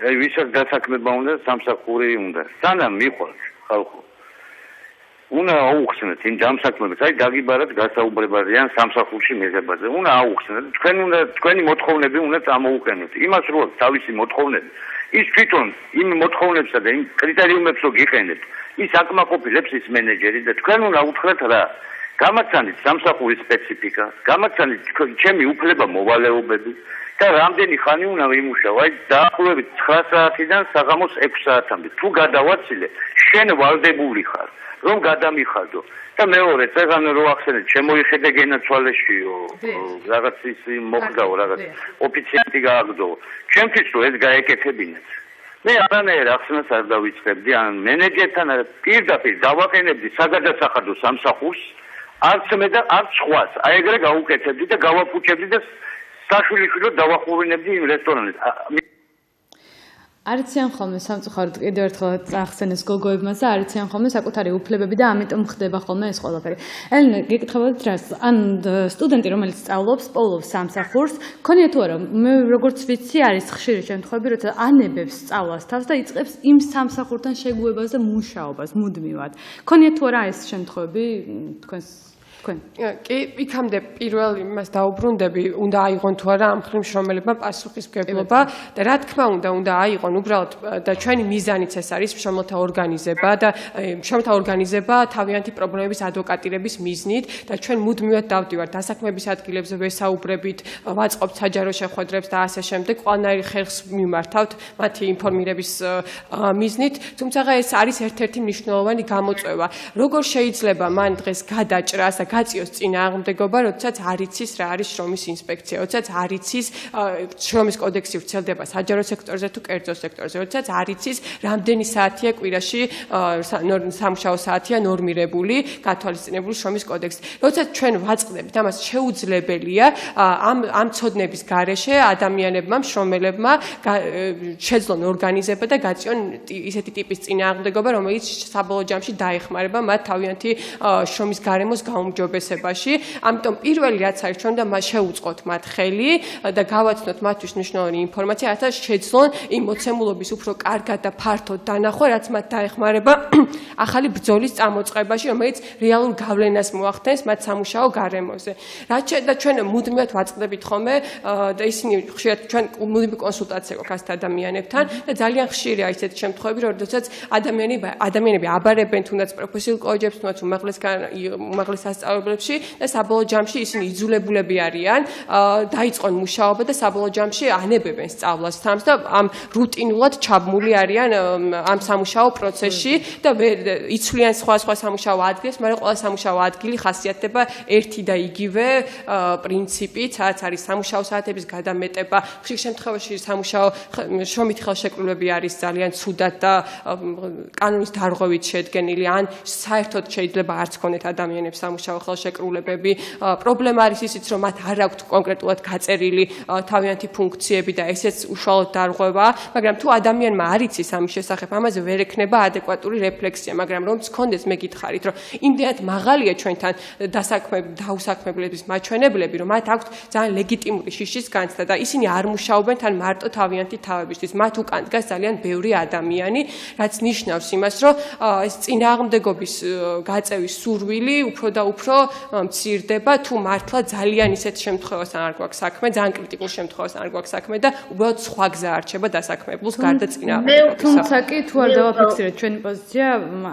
Speaker 4: აი ვისაც დასაქმება უნდა, სამსახური უნდა. სანამ მიყვარს ხალხო უნდა აუხსნათ იმ დამსაქმებებს, აი გაგიბარათ გასაუბრებაზე ან სამსახურში მიღებაზე. უნდა აუხსნათ. თქვენი მოთხოვნები უნდა წამოუყენოთ. იმას რო თავისი მოთხოვნები. ის თვითონ იმ მოთხოვნებსა და იმ კრიტერიუმებს რო გიყენებთ, ის აკმაყოფილებს ის მენეჯერი და თქვენ უნდა უთხრათ რა. გამაცანით სამსახურის სპეციფიკა, გამაცანით ჩემი უფლება მოვალეობები და რამდენი ხანი უნდა ვიმუშაო? აი დაახლოებით 9 საათიდან საღამოს 6 საათამდე. თუ გადავაცილე, შენ ვალდებული ხარ. რომ გადამიხადო და მეორე წეგან რო ახსენეთ შემოიხედე გენაცვალეშიო რაღაც ის მოხდაო რაღაც ოფიციანტი გააგდო ჩემთვის რო ეს გაეკეთებინეთ მე არანაირ ახსნას არ დავიწყებდი ან მენეჯერთან პირდაპირ დავაყენებდი საგადასახადო სამსახურს არც მე და არც სხვას აი ეგრე გავუკეთებდი და გავაფუჭებდი და საშვილიშვილო დავახურინებდი იმ რესტორანს
Speaker 1: არიციან ხოლმე სამწუხაროდ კიდევ ერთხელ ახსენეს გოგოებმაც და არიციან ხოლმე საკუთარი უფლებები და ამიტომ ხდება ხოლმე ეს ყველაფერი. ელენე, გეკითხებოდით რას? ან სტუდენტი რომელიც სწავლობს, პოულობს სამსახურს, ქონია თუ არა, მე როგორც ვიცი, არის ხშირი შემთხვევები, როცა ანებებს სწავლას თავს და იწყებს იმ სამსახურთან შეგუებას და მუშაობას მუდმივად. ქონია თუ არა ეს შემთხვევები თქვენს
Speaker 5: კი, იქამდე პირველ იმას დაუბრუნდები, უნდა აიღონ თუ არა ამ მხრივ მშრომელებმა პასუხისმგებლობა და რა თქმა უნდა აიღონ უბრალოდ და ჩვენი მიზანიც ეს არის მშრომელთა ორგანიზება და მშრომელთა ორგანიზება თავიანთი პრობლემების ადვოკატირების მიზნით და ჩვენ მუდმივად დავდივართ დასაქმების ადგილებზე ვესაუბრებით, ვაწყობთ საჯარო შეხვედრებს და ასე შემდეგ, ყველანაირი ხერხს მიმართავთ მათი ინფორმირების მიზნით, თუმცა ეს არის ერთ-ერთი მნიშვნელოვანი გამოწვევა. როგორ შეიძლება მან დღეს გადაჭრას და გაწიოს წინააღმდეგობა, როდესაც არ იცის რა არის შრომის ინსპექცია, როდესაც არ იცის შრომის კოდექსი ვრცელდება საჯარო სექტორზე თუ კერძო სექტორზე, როდესაც არ იცის რამდენი საათია კვირაში სამუშაო საათია ნორმირებული, გათვალისწინებული შრომის კოდექსი. როდესაც ჩვენ ვაწყდებით ამას შეუძლებელია ამ ცოდნების გარეშე ადამიანებმა, მშრომელებმა შეძლონ ორგანიზება და გაწიონ ისეთი ტიპის წინააღმდეგობა, რომელიც საბოლოო ჯამში დაეხმარება მათ თავიანთი შრომის გარემოს გაუმჯობესებაში. ამიტომ პირველი რაც არის ჩვენ და შევუწყოთ მათ ხელი და გავაცნოთ მათთვის მნიშვნელოვანი ინფორმაცია, რათა შეძლონ იმ მოცემულობის უფრო კარგად და ფართოდ დანახვა, რაც მათ დაეხმარება ახალი ბრძოლის წამოწყებაში, რომელიც რეალურ გავლენას მოახდენს მათ სამუშაო გარემოზე. რაც და ჩვენ მუდმივად ვაწყდებით ხოლმე და ისინი ხშირად ჩვენ მუდმივი კონსულტაცია გვაქვს ასეთ ადამიანებთან და ძალიან ხშირია ისეთი შემთხვევები, როდესაც ადამიანები აბარებენ თუნდაც პროფესიულ კოლეჯებს, თუნდაც უმაღლეს სასწავლებლებში და საბოლოო ჯამში ისინი იძულებულები არიან დაიწყონ მუშაობა და საბოლოო ჯამში ანებებენ სწავლას თამს და ამ რუტინულად ჩაბმული არიან ამ სამუშაო პროცესში და იცვლიან სხვა სამუშაო ადგილებს, მაგრამ ყველა სამუშაო ადგილი ხასიათდება ერთი და იგივე პრინციპით, რაც არის სამუშაო საათების გადამეტება. ხშირ შემთხვევაში სამუშაო შრომით ხელშეკრულებები არის ძალიან ცუდად და კანონის დარღვევით შედგენილი, ან საერთოდ შეიძლება არც ქონეთ ადამიანებს სამუშაო ხელშეკრულებები. პრობლემა არის ისიც, რომ მათ არ აქვთ კონკრეტულად გაწერილი თავიანთი ფუნქციები და ესეც უშუალოდ დარღვევა, მაგრამ თუ ადამიანმა არ იცის ამის შესახებ, ამაზე ვერ ექნება ადეკვატური რეფლექსია, მაგრამ რომც კონდეს მე გითხარით, რომ იმდენად მაღალია ჩვენთან დაუსაქმებლების მაჩვენებლები, რომ მათ აქვთ ძალიან ლეგიტიმური შიშის განცდა და ისინი არ მუშაობენ თან მარტო თავიანთი თავებისთვის. მათ უკან დგას ძალიან ბევრი ადამიანი, რაც ნიშნავს იმას, რომ ეს წინააღმდეგობის გაწევის სურვილი უფრო და უფრო მცირდება, თუ მართლა ძალიან ისეთ შემთხვევასთან არ გვაქვს საქმე, ძალიან კრიტიკულ შემთხვევასთან არ გვაქვს საქმე და უბრალოდ სხვა გზა არჩება დასაქმებულს გარდა წინააღმდეგობისა.
Speaker 1: თუმცა კი თუ არ დავაფიქსირეთ ჩვენი პოზიცია,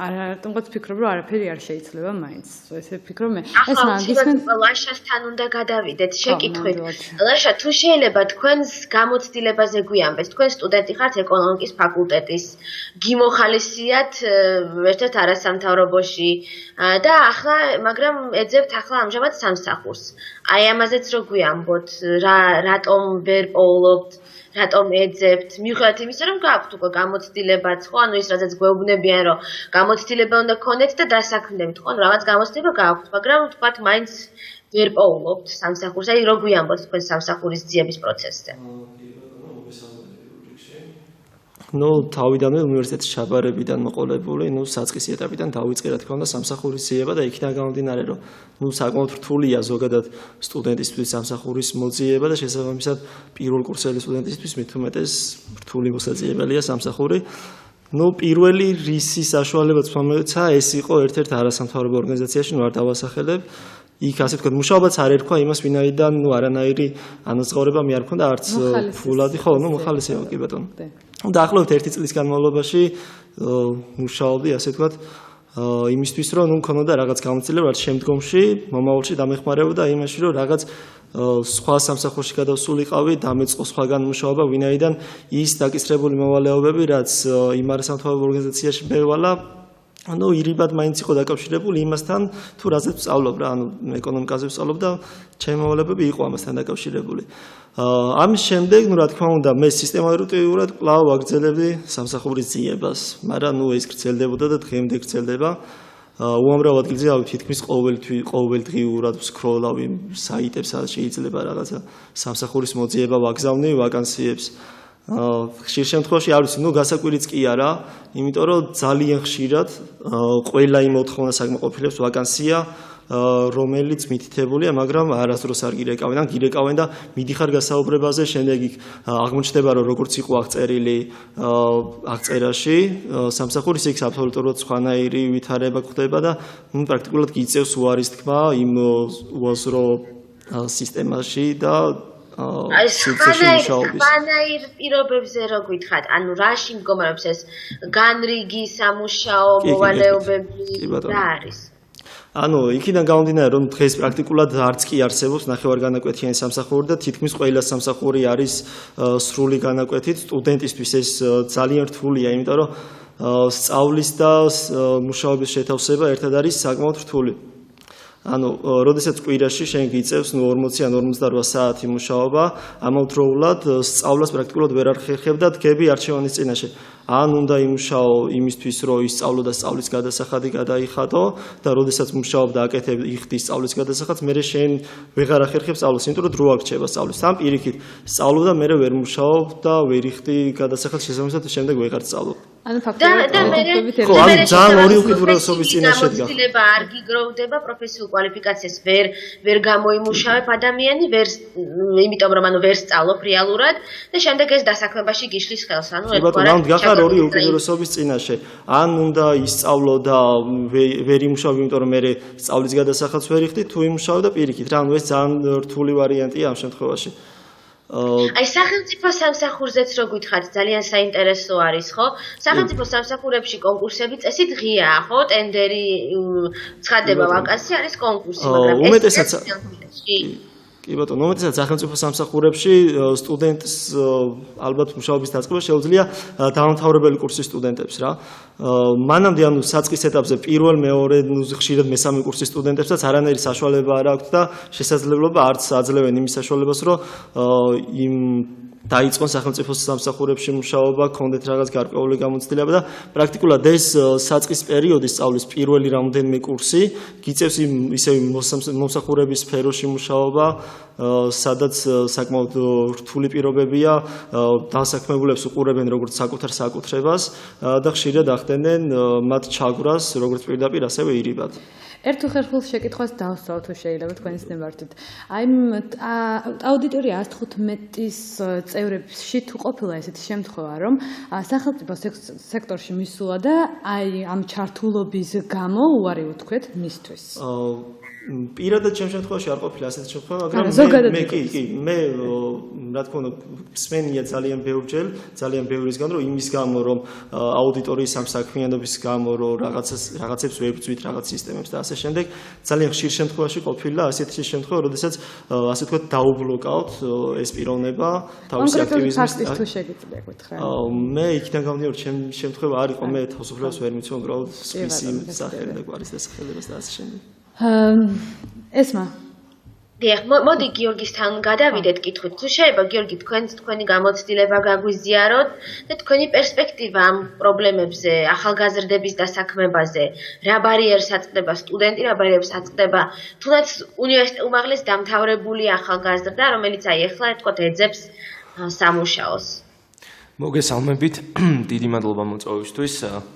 Speaker 1: არამედ ვფიქრობ, რომ არაფერი არ შეიძლება მაინც. ესე ვფიქრობ მე. ეს მაგისმენ
Speaker 2: ლაშასთან უნდა გადავიდეთ შეკითხვით. ლაშა, თუ შეიძლება თქვენს გამოცდილებაზე გვიამბეს, თქვენ სტუდენტი ხართ ეკონომიკის ფაკულტეტის, გიმოხალისიათ ერთ-ერთ არასამთავრობოში და ახლა, მაგრამ ეძებთ ახლა ამჟამად სამსახურს. აი ამაზეც რო გვიამბოთ, რატომ ვერ პოულობთ, რატომ ეძებთ, მიუხედავად იმისა, რომ გაქვთ უკვე გამოცდილებაც, ხო, ანუ ის რაზეც გვეუბნებიან, რომ გამოცდილება უნდა გქონდეთ და დასაქმდებით, ხო, რაღაც გამოცდილება გაქვთ, მაგრამ თქვათ მაინც ვერ პოულობთ სამსახურს, აი რო გვიამბოთ თქვენ სამსახურის ძიების პროცესზე.
Speaker 6: თავიდანვე უნივერსიტეტის ჩაბარებიდან მოყოლებული, საწყისი ეტაპიდან დავიწყე რა თქმა უნდა სამსახურის ძიება და იქიდან გამომდინარე, რომ საკმაოდ რთულია ზოგადად სტუდენტისთვის სამსახურის მოძიება და შესაბამისად პირველ კურსელი სტუდენტისთვის მით უმეტეს რთული მოსაძიებელია სამსახური. პირველი რისი საშუალებაც მომეცა, ეს იყო ერთ-ერთ არასამთავრობო ორგანიზაციაში, არ დავასახელებ. იქ ასე ვთქვათ, მუშაობაც არ ერქვა იმას, ვინაიდან არანაირი ანაზღაურება მე არ მქონდა, არც ფულადი, ხო, მოხალისეა კი ბატონო. დაახლოებით 1 წლის განმავლობაში მუშაობდი, ასე ვთქვათ, იმისთვის, რომ მქონოდა რაღაც გამოცდილება, რაც შემდგომში მომავალში დამეხმარებოდა იმაში, რომ რაღაც სხვა სამსახურში გადავსულიყავი, დამეწყო სხვაგან მუშაობა, ვინაიდან ის დაკისრებული მოვალეობები, რაც იმ არასამთავრობო ორგანიზაციაში მევალა, ირიბად მაინც იყო დაკავშირებული იმასთან, თუ რაზეც ვსწავლობ რა, ეკონომიკაზე ვსწავლობ და ჩემი მოვალეობები იყო ამასთან დაკავშირებული. ამის შემდეგ, რა თქმა უნდა, მე სისტემატურად კვლავ აგრძელებდი სამსახურის ძიებას, მაგრამ ეს გრძელდებოდა და დღემდე გრძელდება. უამრავ ადგილზე თითქმის ყოველდღიურად ვსკროლავი საიტებს, სადაც შეიძლება რაღაცა სამსახურის მოძიება ვაგზავნი ვაკანსიებს. ხშირ შემთხვევაში არ ვიცი, გასაკვირიც კი არა, იმიტომ რომ ძალიან ხშირად ყველა იმ მოთხოვნას აკმაყოფილებს ვაკანსია, რომელიც მითითებულია, მაგრამ არასდროს არ გირეკავენ, ან გირეკავენ და მიდიხარ გასაუბრებაზე, შემდეგ იქ აღმოჩნდება, რომ როგორც იყო აღწერილი აღწერაში, სამსახურის იქ აბსოლუტურად სხვანაირი ვითარება ხდება და პრაქტიკულად გიწევს უარის თქმა იმ უაზრო სისტემაში და
Speaker 2: სხვანაირ პირობებზე რო გითხრათ, ანუ რაში მდგომარეობს ეს განრიგი სამუშაო მოვალეობები რა არის?
Speaker 6: იქიდან გამომდინარე, რომ დღეს პრაქტიკულად არც კი არსებობს ნახევარგანაკვეთიანი სამსახური და თითქმის ყველა სამსახური არის სრული განაკვეთით. სტუდენტისთვის ეს ძალიან რთულია, იმიტომ რომ სწავლის და მუშაობის შეთავსება ერთად არის საკმაოდ რთული. როდესაც კვირაში შენ გიწევს 40 ან 48 საათი მუშაობა, ამავდროულად სწავლას პრაქტიკულად ვერ არხერხებ და დგები არჩევანის წინაშე. ან უნდა იმუშაო იმისთვის, რომ ისწავლო და სწავლის გადასახადი გადაიხადო და როდესაც მუშაობ და აკეთებ იხდი სწავლის გადასახადს, მერე შენ ვეღარ ახერხებ სწავლას, იმიტომ რომ დრო არ რჩება სწავლის. სამ პირიქით სწავლობ და მერე ვერ მუშაობ და ვერ იხდი გადასახადს, შესაბამისად შემდეგ ვეღარ სწავლობ. ძალიან ორი უკიდურესობის წინაშე დგა.
Speaker 2: გამოცდილება არ გიგროვდება პროფესიულ კვალიფიკაციას ვერ გამოიმუშავებ ადამიანი, იმიტომ რომ ვერ სწავლობ რეალურად და შემდეგ ეს დასაქმებაში გიშლის ხელს,
Speaker 6: ერთხელ ორი უკიდურესობის წინაშე. ან უნდა ისწავლო და ვერ იმუშავებ, იმიტომ რომ მე სწავლის გადასახადს ვერ იხდი, თუ იმუშავებ და პირიქით რა, ეს ძალიან რთული ვარიანტია ამ შემთხვევაში.
Speaker 2: აი სახელმწიფო სამსახურზეც რო გითხართ ძალიან საინტერესო არის ხო? სახელმწიფო სამსახურებში კონკურსები წესით ღიაა ხო? ტენდერი ცხადდება ვაკანსია არის კონკურსი, მაგრამ
Speaker 6: უმეტესად კი ბატონო, უმეტესად სახელმწიფო სამსახურებში სტუდენტს ალბათ მუშაობის დაწყება შეუძლია დაამთავრებელი კურსის სტუდენტებს რა. მანამდე ანუ საწყის ეტაპზე პირველ, მეორე, ხშირად მესამე კურსის სტუდენტებსაც არანაირი საშუალება არ აქვთ და შესაძლებლობა არც აძლევენ იმის საშუალებას, რომ იმ დაიწყონ სახელმწიფო სამსახურებში მუშაობა, კონდეთ რაღაც გარკვეული გამოცდილება და პრაქტიკულად ეს საწყის პერიოდი სწავლის პირველი რამდენიმე კურსი გიწევს ისევ მომსახურების სფეროში მუშაობა, სადაც საკმაოდ რთული პირობებია, დასაქმებულებს უყურებენ როგორც საკუთარ საკუთრებას და ხშირად ახდენენ მათ ჩაგვრას როგორც პირდაპირ, ასევე ირიბად.
Speaker 1: ერთ უხერხულ შეკითხვას დავსვავ თუ შეიძლება თქვენის ნებართვით. აი აუდიტორია 115-ის წევრებში თუ ყოფილა ესეთი შემთხვევა, რომ სახელმწიფო სექტორში მისულა და აი ამ ჩართულობის გამო უარი უთქვეთ მისთვის.
Speaker 6: პირადად ჩემ შემთხვევაში არ ყოფილა ასეთი შემთხვევა, მაგრამ მე რა თქმა უნდა მსმენია ძალიან ბევრჯერ, ძალიან ბევრისგან, რომ იმის გამო, რომ აუდიტორიის ამ საქმიანობის გამო, რომ რაღაცებს ვებრძვით, რაღაც სისტემებს და ასე შემდეგ, ძალიან ხშირ შემთხვევაში ყოფილა ასეთი შემთხვევა, როდესაც ასე ვთქვათ დაუბლოკავთ ეს პიროვნება თავისი აქტივიზმის.
Speaker 1: კონკრეტულად თუ შეგიძლია გითხრა.
Speaker 6: მე იქიდან გამომდინარე, რომ ჩემ შემთხვევა არ იყო, მე თავისუფლებას ვერ მიცემ უბრალოდ სპისი სახელი და გვარის დასახელებას და ასე შემდეგ.
Speaker 1: ესმა
Speaker 2: დიახ, მოდი გიორგისთან გადავიდეთ კითხვით. თუ შეიძლება გიორგი თქვენი გამოცდილება გაგვიზიაროთ და თქვენი პერსპექტივა ამ პრობლემებზე, ახალგაზრდების დასაქმებაზე, რა ბარიერს აწყდება სტუდენტი, რა ბარიერს აწყდება თუნდაც უნივერსიტეტის უმაღლეს დამთავრებული ახალგაზრდა, რომელიც აი ახლა თქო ეძებს სამუშაოს.
Speaker 7: მოგესალმებით, დიდი მადლობა მოწვევისთვის.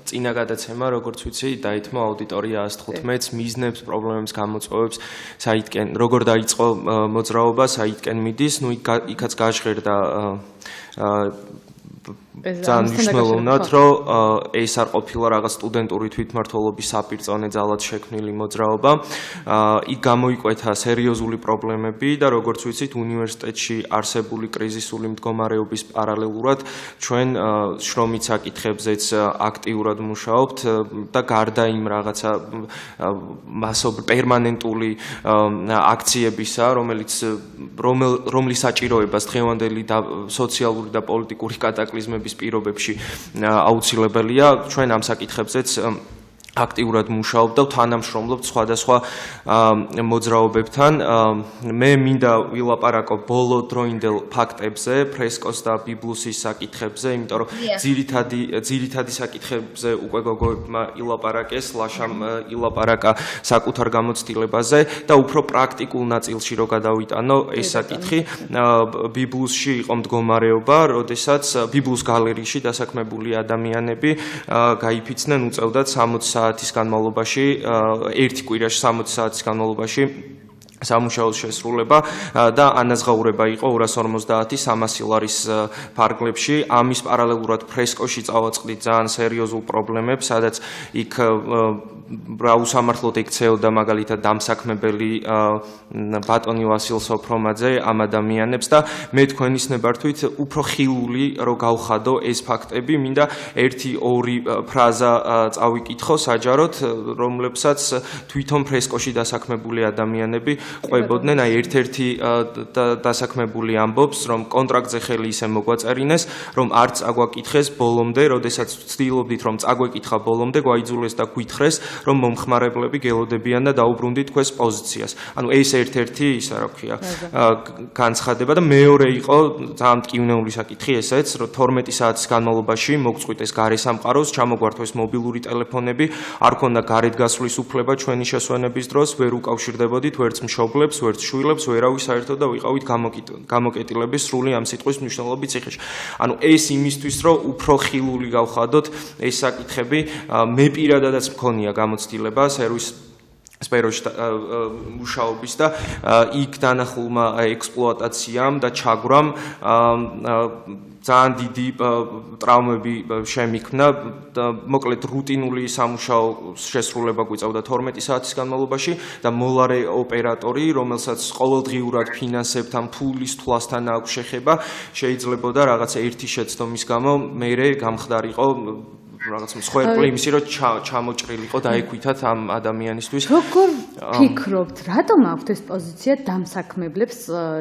Speaker 7: წინა გადაცემა, როგორც ვიცი, დაითმო აუდიტორია 115-ს, მიზნებს, პრობლემებს, გამოწვევებს, საითკენ როგორ დაიწყო მოძრაობა, საითკენ მიდის, ნუ იქაც გაჟღერდა ძალიან მნიშვნელოვნად, რომ ეს არ ყოფილა რაღაც სტუდენტური თვითმმართველობის საპირწონე ძალად შექმნილი მოძრაობა. იქ გამოიკვეთა სერიოზული პრობლემები და როგორც ვიცით, უნივერსიტეტში არსებული კრიზისული მდგომარეობის პარალელურად ჩვენ შრომით საკითხებზეც აქტიურად მუშაობთ და გარდა იმ რაღაცა პერმანენტული აქციებისა, რომლის საჭიროებას დღევანდელი სოციალური და პოლიტიკური კატაკლიზმების პირობებში აუცილებელია, ჩვენ ამ საკითხებზეც აქტიურად მუშაობ და თანამშრომლობ სხვადასხვა მოძრაობებთან. მე მინდა ვილაპარაკო ბოლო დროინდელ ფაქტებზე, ფრესკოს და ბიბლუსის საკითხებზე, იმიტომ რომ ძირითადი საკითხებზე უკვე გოგოებმა ილაპარაკეს, ლაშამ ილაპარაკა საკუთარ გამოცდილებაზე და უფრო პრაქტიკულ ნაწილში რო გადავიტანო ეს საკითხი, ბიბლუსში იყო მდგომარეობა, როდესაც ბიბლუს გალერეაში დასაქმებული ადამიანები გაიფიცნენ უწევდათ 60 საათის განმავლობაში, ერთი კვირაში 60 საათის განმავლობაში სამუშაოს შესრულება და ანაზღაურება იყო 250-300 ლარის ფარგლებში. ამის პარალელურად ფრესკოში წავაწყდით ძალიან სერიოზულ პრობლემებს, სადაც იქ უსამართლოდ ექცეოდა მაგალითად დამსაქმებელი ბატონი ვასილ სოფრომაძე ამ ადამიანებს და მე თქვენის ნებართვით უფრო ხილული რო გავხადო ეს ფაქტები, მინდა 1-2 ფრაზა წავიკითხო საჯაროდ, რომლებსაც თვითონ ფრესკოში დასაქმებული ადამიანები ყვებოდნენ, აი ერთ-ერთი დასაქმებული ამბობს, რომ კონტრაქტზე ხელი ისე მოგვაწერინეს, რომ არც აგვაკითხეს ბოლომდე, როდესაც ვცდილობდით, რომ წაგვეკითხა ბოლომდე, გვაიძულეს და გვითხრეს, რომ მომხმარებლები გელოდებიან და დაუბრუნდით თქვენს პოზიციას. ანუ ეს ერთ-ერთი ისა რა ქვია, განცხადება და მეორე იყო ძალიან მტკივნეული საკითხი ესეც, რომ 12 საათის განმავლობაში მოგწყვიტეს გარესამყაროს, ჩამოგვართვეს მობილური ტელეფონები, არ ქონდა გარეთ გასვლის უფლება ჩვენი შესვენების დროს, ვერ უკავშირდებოდით ვერც მშობლებს, ვერც შვილებს, ვერავის საერთოდ და ვიყავით გამოკეტილების სრული ამ სიტყვის მნიშვნელობით ციხეში. ანუ ეს იმისთვის, რომ უფრო ხილული გავხადოთ ეს საკითხები, მე პირადადაც მქონია გამოცდილება სფეროში მუშაობის და იქ დანახულმა ექსპლუატაციამ და ჩაგვრამ ძალიან დიდი ტრავმები შემიქმნა. მოკლედ რუტინული სამუშაო შესრულება გვიწევდა 12 საათის განმავლობაში და მოლარე ოპერატორი, რომელსაც ყოველდღიურად ფინანსებთან, ფულის თვლასთან აქვს შეხება, შეიძლებოდა რაღაცა ერთი შეცდომის გამო მერე გამხდარიყო რაღაც მსხვერპლი იმისი, რომ ჩამოჭრილიყო დაექვითათ ამ ადამიანისთვის.
Speaker 1: როგორ ფიქრობთ, რატომ აქვთ ეს პოზიცია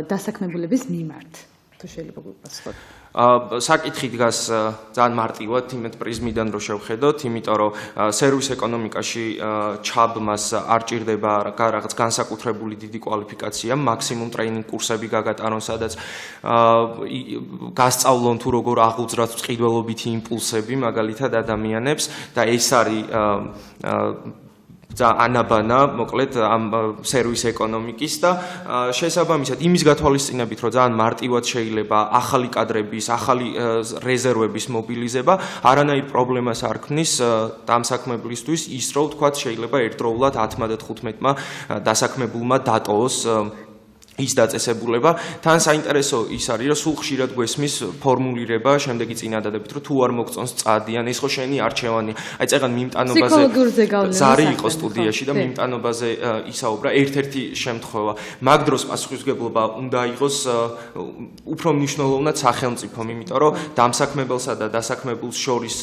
Speaker 1: დასაქმებულების მიმართ? თუ შეიძლება გიყვასოთ.
Speaker 7: საკითხი დგას ძალიან მარტივად იმეთ პრიზმიდან რო შევხედოთ, იმიტომ რომ სერვის ეკონომიკაში ჩაბმას არ ჭირდება რაღაც განსაკუთრებული დიდი კვალიფიკაცია, მაქსიმუმ ტრეინინგ კურსები გაგატარონ, სადაც გასწავლონ თუ როგორ აღუძრათ წყიდველობითი იმპულსები მაგალითად ადამიანებს და ეს არის ანაბანა, მოკლედ ამ სერვის ეკონომიკის და შესაბამისად იმის გათვალისწინებით, რომ ძალიან მარტივად შეიძლება ახალი კადრების, ახალი რეზერვების მობილიზება, არანაირ პრობლემას არ ქმნის დამსაქმებლისთვის ის, რომ ვთქვათ, შეიძლება ერთდროულად 10-მა და 15-მა დასაქმებულმა დატოვოს ის დაწესებულება. თან საინტერესო ის არის, რომ სულ ხშირად გვესმის ფორმულირება შემდეგი წინადადებით, რომ თუ არ მოგწონს წადიან, ეს ხო შენი არჩევანი. აი წეგან მიმტანობაზე ზარი იყო სტუდიაში და მიმტანობაზე ისაუბრა ერთ-ერთი შემთხვევა. მაგ დროს პასუხისმგებლობა უნდა იყოს უფრო მნიშვნელოვნად სახელმწიფომ, იმიტომ რომ დამსაქმებელსა და დასაქმებულს შორის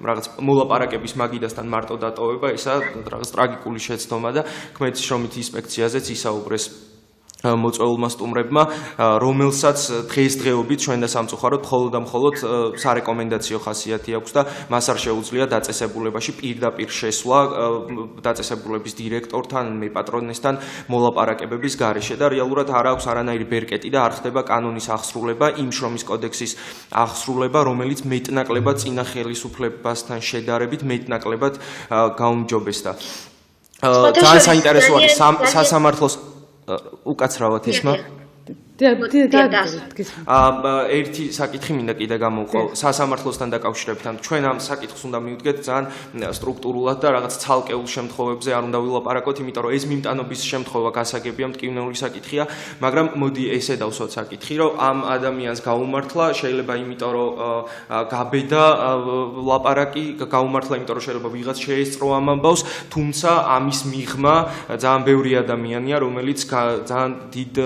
Speaker 7: რაღაც მოლაპარაკების მაგიდასთან მარტო დატოვება, ისა რაღაც ტრაგიკული შეცდომა და ქმეთის შრომით ინსპექციაზეც ისაუბრეს მოწვეულმა სტუმრებმა, რომელსაც დღესდღეობით ჩვენ და სამწუხაროდ მხოლოდ და მხოლოდ სარეკომენდაციო ხასიათი აქვს და მას არ შეუძლია დაწესებულებაში პირდაპირ შესვლა დაწესებულების დირექტორთან, მეპატრონესთან მოლაპარაკებების გარეშე და რეალურად არ აქვს არანაირი ბერკეტი და არ ხდება კანონის აღსრულება, იმ შრომის კოდექსის აღსრულება, რომელიც მეტნაკლებად წინა ხელისუფლებასთან შედარებით მეტნაკლებად გაუმჯობესდა. ძალიან საინტერესო არის სასამართლოს უკაცრავად ისმა ერთი საკითხი მინდა კიდე გამოვყო სასამართლოსთან დაკავშირებით. ჩვენ ამ საკითხს უნდა მივდგეთ ძალიან სტრუქტურულად და რაღაც ცალკეულ შემთხვევებზე არ უნდა ვილაპარაკოთ, იმიტომ რომ ეს მიმტანობის შემთხვევა გასაგებია, მტკივნეული საკითხია, მაგრამ მოდი ესე დავსვათ საკითხი, რომ ამ ადამიანს გაუმართლა, შეიძლება იმიტომ რომ გაბედა ლაპარაკი, გაუმართლა იმიტომ რომ შეიძლება ვიღაც შეესწრო ამ ამბავს, თუმცა ამის მიღმა ძალიან ბევრი ადამიანია, რომელიც ძალიან დიდ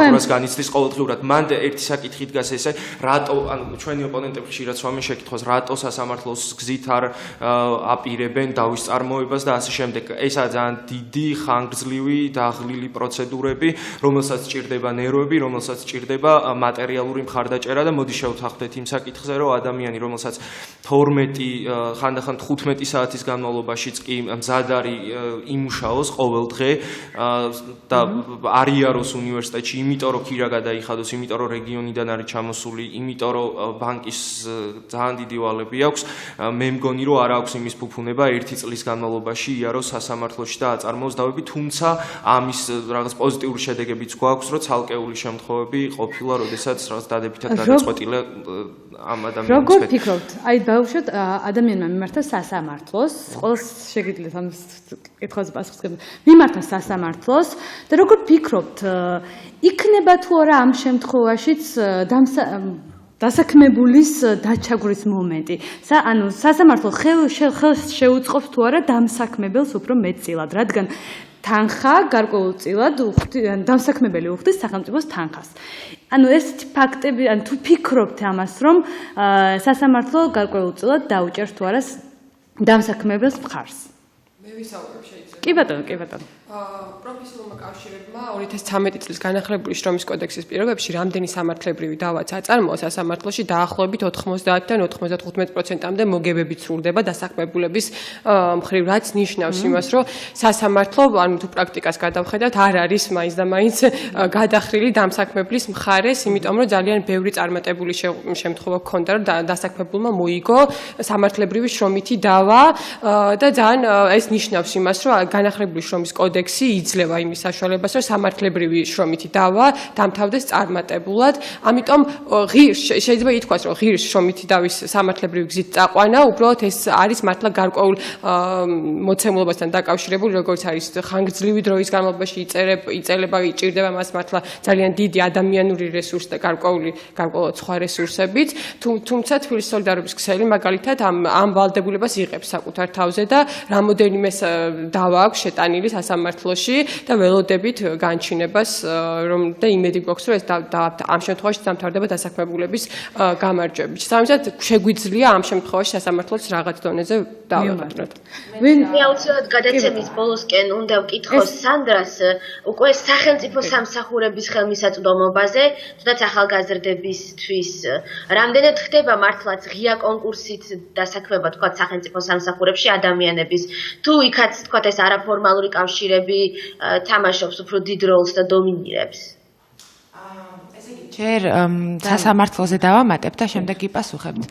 Speaker 7: რას განიცდის ყოველდღიურად. მან ერთი საკითხი დგას ესე, რატო ჩვენი ოპონენტები ხშირად სვამენ შეკითხვას, რატო სასამართლოს გზით არ აპირებენ დავის წარმოებას და ასე შემდეგ. ესაა ძალიან დიდი, ხანგრძლივი, დაღლილი პროცედურები, რომელსაც სჭირდება ნერვები, რომელსაც სჭირდება მატერიალური მხარდაჭერა და მოდი შევთანხმდეთ იმ საკითხზე, რომ ადამიანი, რომელსაც 12 ხანდახან 15 საათის განმავლობაშიც კი მზად არის იმუშაოს ყოველ დღე და არიაროს უნივერსიტეტში, იმიტომ რომ ქირა გადაიხადოს, იმიტომ რომ რეგიონიდან არის ჩამოსული, იმიტომ რომ ბანკის ძალიან დიდი ვალები აქვს, მე მგონი რომ არ აქვს იმის ფუფუნება 1 წლის განმავლობაში იაროს სასამართლოში და აწარმოოს დავები, თუმცა ამის რაღაც პოზიტიური შედეგებიც გვაქვს, რომ ცალკეული შემთხვევები ყოფილა, როდესაც რაღაც დადებითად გადაწყვეტილა ამ ადამიანის.
Speaker 1: როგორ ფიქრობთ? აი ბავშვად ადამიანმა მიმართა სასამართლოს, ყოველს შეგიძლიათ ამ კითხვაზე პასუხს გებთ. მიმართა სასამართლოს და როგორ ფიქრობთ, იქნება თუ არა ამ შემთხვევაშიც დასაქმებულის დაჩაგვრის მომენტი? ანუ სასამართლო ხელს შეუწყობს თუ არა დამსაქმებელს უფრო მეტწილად, რადგან თანხა გარკვეულწილად დამსაქმებელი უხდის სახელმწიფოს თანხას. ანუ ეს ფაქტები, ან თუ ფიქრობთ ამას, რომ სასამართლო გარკვეულწილად დაუჭერს თუ არა დამსაქმებელს მხარს?
Speaker 5: მე ვისაუბრებ შეიძლება.
Speaker 1: კი ბატონო, კი ბატონო.
Speaker 5: პროფესიულურმა კავშირებმა 2013 წლის განახლებული შრომის კოდექსის პირობებში რამდენი სამართლებრივი დავაც აწარმოა სასამართლოში დაახლოებით 90-დან 95%-მდე მოგებებით სრულდება დასაქმებულების მხრივ, რაც ნიშნავს იმას, რომ სასამართლო, ანუ თუ პრაქტიკას გადავხედავთ, არ არის მაინც და მაინც გადახრილი დამსაქმებლის მხარეს, იმიტომ რომ ძალიან ბევრი წარმატებული შემთხვევა ჰქონდა, რომ დასაქმებულმა მოიგო სამართლებრივი შრომითი დავა და ძალიან ეს ნიშნავს იმას, რომ განახლებული შრომის კოდექსი კოდექსი იძლევა იმის საშუალებას, რომ სამართლებრივი შრომითი დავა დამთავრდეს წარმატებულად. ამიტომ შეიძლება ითქვას, რომ ღირს შრომითი დავის სამართლებრივი გზით წაყვანა, უბრალოდ ეს არის მართლა გარკვეულ მოცემულობასთან დაკავშირებული, როგორც არის ხანგრძლივი დროის განმავლობაში იწერება, იჭირდება მას მართლა ძალიან დიდი ადამიანური რესურსი და გარკვეულად სხვა რესურსებიც, თუმცა თბილისის სოლიდარობის ქსელი მაგალითად ამ ვალდებულებას იღებს საკუთარ თავზე და რამოდენიმე დავა აქვს შეტანილი სასამართლოში და ველოდებით განჩინებას და იმედი გვაქვს, რომ ეს ამ შემთხვევაში დამთავრდება დასაქმებულების გამარჯვებით. სამისად შეგვიძლია ამ შემთხვევაში სასამართლოს რაღაც დონეზე დავაყენოთ.
Speaker 2: მე აუცილებლად გადაცემის ბოლოსკენ უნდა ვკითხოს სანდრას უკვე სახელმწიფო სამსახურების ხელმისაწვდომობაზე, თუნდაც ახალგაზრდებისთვის რამდენად ხდება მართლაც ღია კონკურსით დასაქმება თქვა სახელმწიფო სამსახურებში ადამიანების თუ იქაც თქვა ეს არაფორმალური კავშირები თამაშობს უფრო დიდ როლს და დომინირებს.
Speaker 3: ჯერ სასამართლოზე დავამატებ და შემდეგ გიპასუხებთ.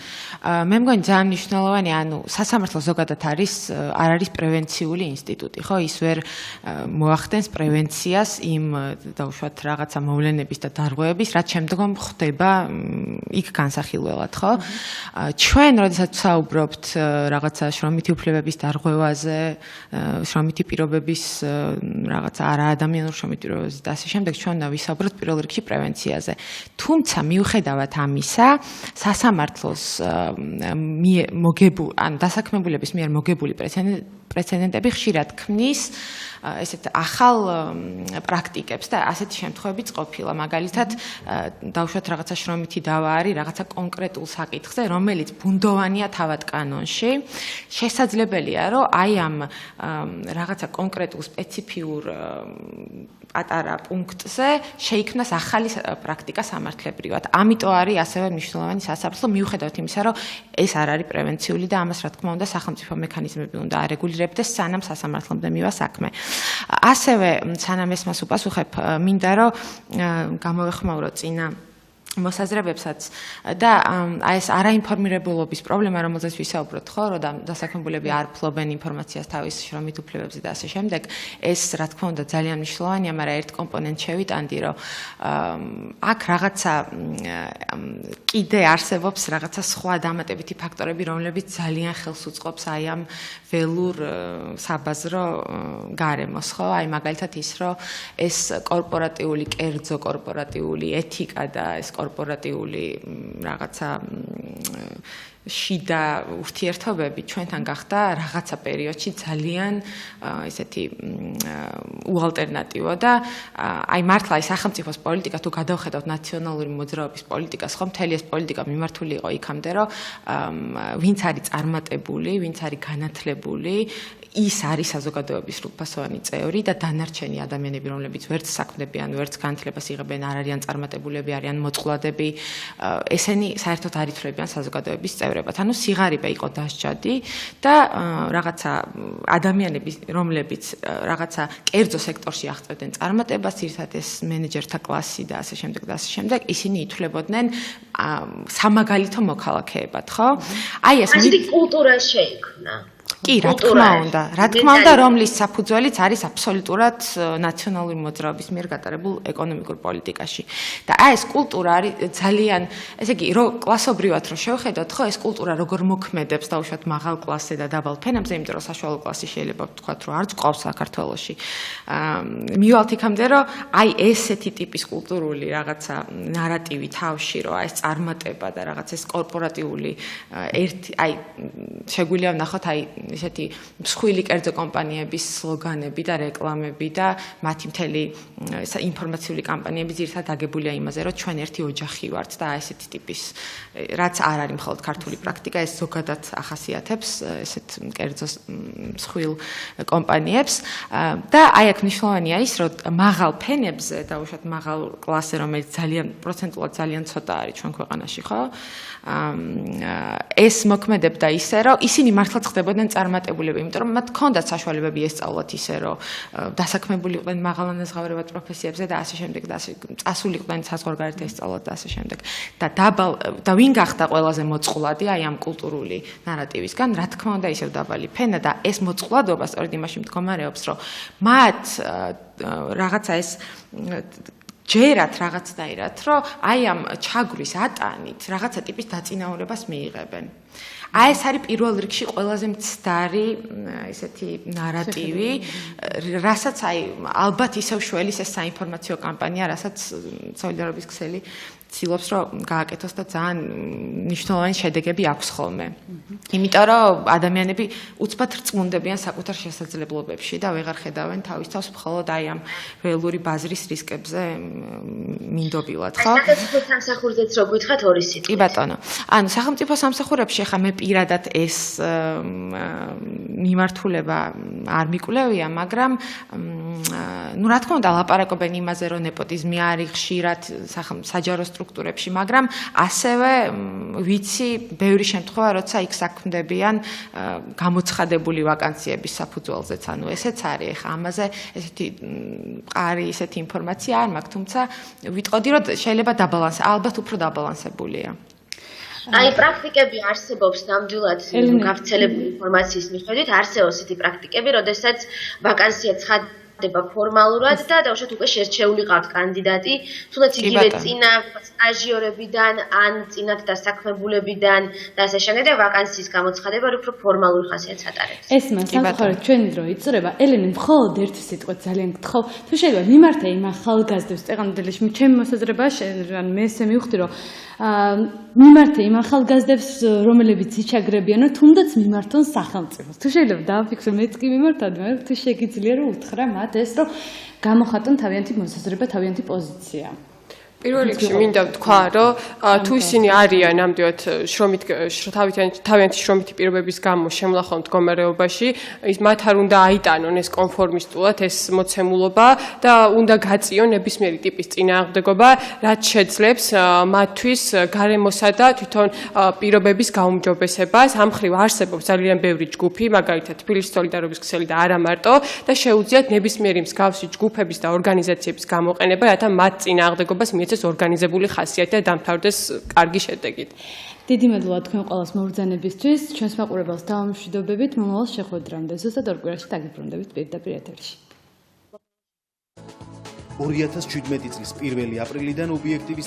Speaker 3: მე მგონი ძალიან მნიშვნელოვანი, ანუ სასამართლო ზოგადად არ არის პრევენციული ინსტიტუტი, ხო? ის ვერ მოახდენს პრევენციას იმ დაუშვათ რაღაცა მოვლენების და დარღვევების, რაც შემდგომ ხდება იქ განსახილველად, ხო? ჩვენ, როდესაც ვსაუბრობთ რაღაცა შრომითი უფლებების დარღვევაზე, შრომითი პირობების რაღაცა არაადამიანური შრომითი პირობების და ასე შემდეგ, ჩვენ უნდა ვისაუბროთ პირველ რიგში პრევენციაზე. თუმცა მიუხედავად ამისა, სასამართლოს დასაქმებულების მიერ მოგებული პრეცედენტები ხშირად ქმნის ესეთ ახალ პრაქტიკებს და ასეთი შემთხვევებიც ყოფილა. მაგალითად, დავუშვათ რაღაცა შრომითი დავა არის რაღაცა კონკრეტულ საკითხზე, რომელიც ბუნდოვანია თავად კანონში. შესაძლებელია, რომ აი ამ რაღაცა კონკრეტულ სპეციფიურ პატარა პუნქტზე შეიქმნას ახალი პრაქტიკა სამართლებრივად. ამიტომ არის ასევე მნიშვნელოვანი სასამართლო, მიუხედავად იმისა, რომ ეს არ არის პრევენციული და ამას რა თქმა უნდა სახელმწიფო მექანიზმები უნდა არეგულირებდეს, სანამ სასამართლომდე მივა საქმე. ასევე სანამ ეს მას უპასუხებ, მინდა რომ გამოვეხმაურო წინა მოსაზრებებსაც და აი ეს არაინფორმირებულობის პრობლემა, რომელზეც ვისაუბროთ, ხო, რომ დასაქმებულები არ ფლობენ ინფორმაციას თავის შრომით უფლებებზე და ასე შემდეგ, ეს რა თქმა უნდა ძალიან მნიშვნელოვანია, მაგრამ ერთ კომპონენტს შევიტანდი, რომ აქ რაღაცა კიდე არსებობს რაღაცა სხვა დამატებითი ფაქტორები, რომლებიც ძალიან ხელს უწყობს აი ამ ველურ საბაზრო გარემოს, ხო? აი მაგალითად ის, რომ ეს კორპორატიული, კერძო კორპორატიული ეთიკა და ეს კორპორატიული რაღაცა შიდა ურთიერთობები ჩვენთან გახდა რაღაცა პერიოდში ძალიან ესეთი უალტერნატივო და აი მართლა ის სახელმწიფოს პოლიტიკა თუ გადავხედავთ ნაციონალური მოძრაობის პოლიტიკას, ხო, მთელი ეს პოლიტიკა მიმართული იყო იქამდე, რომ ვინც არის წარმატებული, ვინც არის განათლებული, ის არის საზოგადოების სრულფასოვანი წევრი და დანარჩენი ადამიანები, რომლებიც ვერც საქმდებიან, ვერც განათლებას იღებენ, არ არიან წარმატებულები, არიან მოწყვლადები, ესენი საერთოდ არ ითვლებიან საზოგადოების წევრებად. ანუ სიღარიბე იყო დასჯადი და რაღაცა ადამიანები, რომლებიც რაღაცა კერძო სექტორში აღწევდნენ წარმატებას, ერთად ეს მენეჯერთა კლასი და ასე შემდეგ და ასე შემდეგ, ისინი ითვლებოდნენ სამაგალითო მოქალაქეებად, ხო? აი ეს
Speaker 2: კულტურა შეიქმნა.
Speaker 3: კი, რა თქმა უნდა, რომლის საფუძველიც არის აბსოლუტურად ნაციონალური მოძრაობის მიერ გატარებულ ეკონომიკურ პოლიტიკაში. და აი ეს კულტურა არის ძალიან, ესე იგი, რომ კლასობრივად რომ შევხედოთ, ხო, ეს კულტურა როგორ მოქმედებს დაუშვათ მაღალ კლასზე და დაბალ ფენებზე, იმიტომ რომ საშუალო კლასი შეიძლება ვთქვათ, რომ არც ყავს საქართველოში. მივალთ იქამდე, რომ აი ესეთი ტიპის კულტურული რაღაცა ნარატივი თავში, რომ აი ეს წარმატება და რაღაც ეს კორპორატიული აი შეგვიძლია ვნახოთ აი ესეთი მსხვილი კერძო კომპანიების სლოგანები და რეკლამები და მათი მთელი ინფორმაციული კამპანიები ძირითადად აგებულია იმაზე, რომ ჩვენ ერთი ოჯახი ვართ და ესეთი ტიპის, რაც არ არის მხოლოდ ქართული პრაქტიკა, ეს ზოგადად ახასიათებს ესეთ კერძო მსხვილ კომპანიებს და აი აქ მნიშვნელოვანი არის, რომ მაღალ ფენებზე, დაუშვათ მაღალ კლასზე, რომელიც ძალიან პროცენტულად ძალიან ცოტა არის ჩვენ ქვეყანაში, ხო? ეს მოქმედებდა ისე, რომ ისინი მართლაც ხდებოდნენ იყვნენ წარმატებულები, იმიტომ რომ მათ ჰქონდათ საშუალებები ესწავლათ ისე, რომ დასაქმებული იყვნენ მაღალანაზღაურებად პროფესიებზე და ასე შემდეგ და წასულიყვნენ საზღვარგარეთ ესწავლათ და ასე შემდეგ. და ვინ გახდა ყველაზე მოწყვლადი აი ამ კულტურული ნარატივისგან, რა თქმა უნდა, ისევ დაბალი ფენა და ეს მოწყვლადობა სწორედ იმაში მდგომარეობს, რომ მათ რაღაცა ეს ჯერათ რაღაცნაირად, რომ აი ამ ჩაგვრის ატანით რაღაცა ტიპის დაწინაურებას მიიღებენ. აი ეს არის პირველ რიგში ყველაზე მცდარი ესეთი ნარატივი, რასაც აი ალბათ ისევ შველის ეს საინფორმაციო კამპანია, რასაც სოლიდარობის ქსელი ცდილობს რომ გააკეთოს და ძალიან მნიშვნელოვანი შედეგები აქვს ხოლმე. იმიტომ რომ ადამიანები უცბად რწმუნდებიან საკუთარ შესაძლებლობებში და ვეღარ ხედავენ თავის თავს მხოლოდ აი ამ ველური ბაზრის რისკებზე მინდობილად, ხო?
Speaker 2: სახელმწიფო სამსახურზეც რო გითხრათ ორი სიტყვით.
Speaker 3: კი ბატონო. ანუ სახელმწიფო სამსახურებში ახლა მე პირადად ეს მიმართულება არ მიკვლევია, მაგრამ ну რა თქმა უნდა ლაპარაკობენ იმაზე რომ ნეპოტიზმი არის ხშირად საჯარო სტრუქტურებში, მაგრამ ასევე ვიცი ბევრი შემთხვევა, როცა იქ საქმდებიან გამოცხადებული ვაკანსიების საფუძველზეც, ანუ ესეც არის. ეხა ამაზე ესეთი მყარი ესეთი ინფორმაცია არ მაქვს, თუმცა ვიტყოდი რომ შეიძლება ალბათ უფრო დაბალანსებულია.
Speaker 2: აი პრაქტიკები არსებობს ნამდვილად გავრცელებული ინფორმაციის მიხედვით არსებობს ისეთი პრაქტიკები, როდესაც ვაკანსია ცხადდება ფორმალურად და დაუშვათ უკვე შერჩეულიყავთ კანდიდატი, თუნდაც იგივე წინა სტაჟიორებიდან ან წინათ დასაქმებულებიდან და ასე შემდეგ და ვაკანსიის გამოცხადება უფრო ფორმალურ ხასიათს ატარებს.
Speaker 1: ეს მას სამხაროდ ჩვენი დრო იწურება. ელენე მხოლოდ ერთი სიტყვით ძალიან გთხოვ, თუ შეიძლება მიმართა იმ ახალგაზრდებს წეღანდელში, ჩემი მოსაზრება ან მე ესე მივხვდი რომ მიმართა იმ ახალგაზრდებს, რომლებიც იჩაგრებიან, რომ თუნდაც მიმართონ სახელმწიფოს. თუ შეიძლება დავაფიქსო, მეც კი მიმართავ, მაგრამ თუ შეგიძლია რომ უთხრა მათ ეს, რომ გამოხატონ თავიანთი მოსაზრება, თავიანთი პოზიცია.
Speaker 5: პირველ რიგში მინდა ვთქვა, რომ თუ ისინი არიან ნამდვილად თავიანთი შრომითი პირობების გამო შემლახო მდგომარეობაში, მათ არ უნდა აიტანონ ეს კონფორმისტულად ეს მოცემულობა და უნდა გაწიონ ნებისმიერი ტიპის წინააღმდეგობა, რაც შეძლებს მათთვის გარემოსა და თვითონ პირობების გაუმჯობესებას. ამ მხრივ არსებობს ძალიან ბევრი ჯგუფი, მაგალითად თბილისის სოლიდარობის ქსელი და არა მარტო და შეუძლიათ ნებისმიერი მსგავსი ჯგუფების და ორგანიზაციების გამოყენება, რათა მათ წინააღმდეგობას მიეცეს ორგანიზებული ხასიათი და დამთავრდეს კარგი შედეგით.
Speaker 1: დიდი მადლობა თქვენ ყველას მობრძანებისთვის. ჩვენს მაყურებელს დავამშვიდობებით. მომავალ შეხვედრამდე ზუსტად 2 კვირაში დაგიბრუნდებით პირდაპირ ეთერში.
Speaker 8: 2017 წლის 1 აპრილიდან ობიექტივის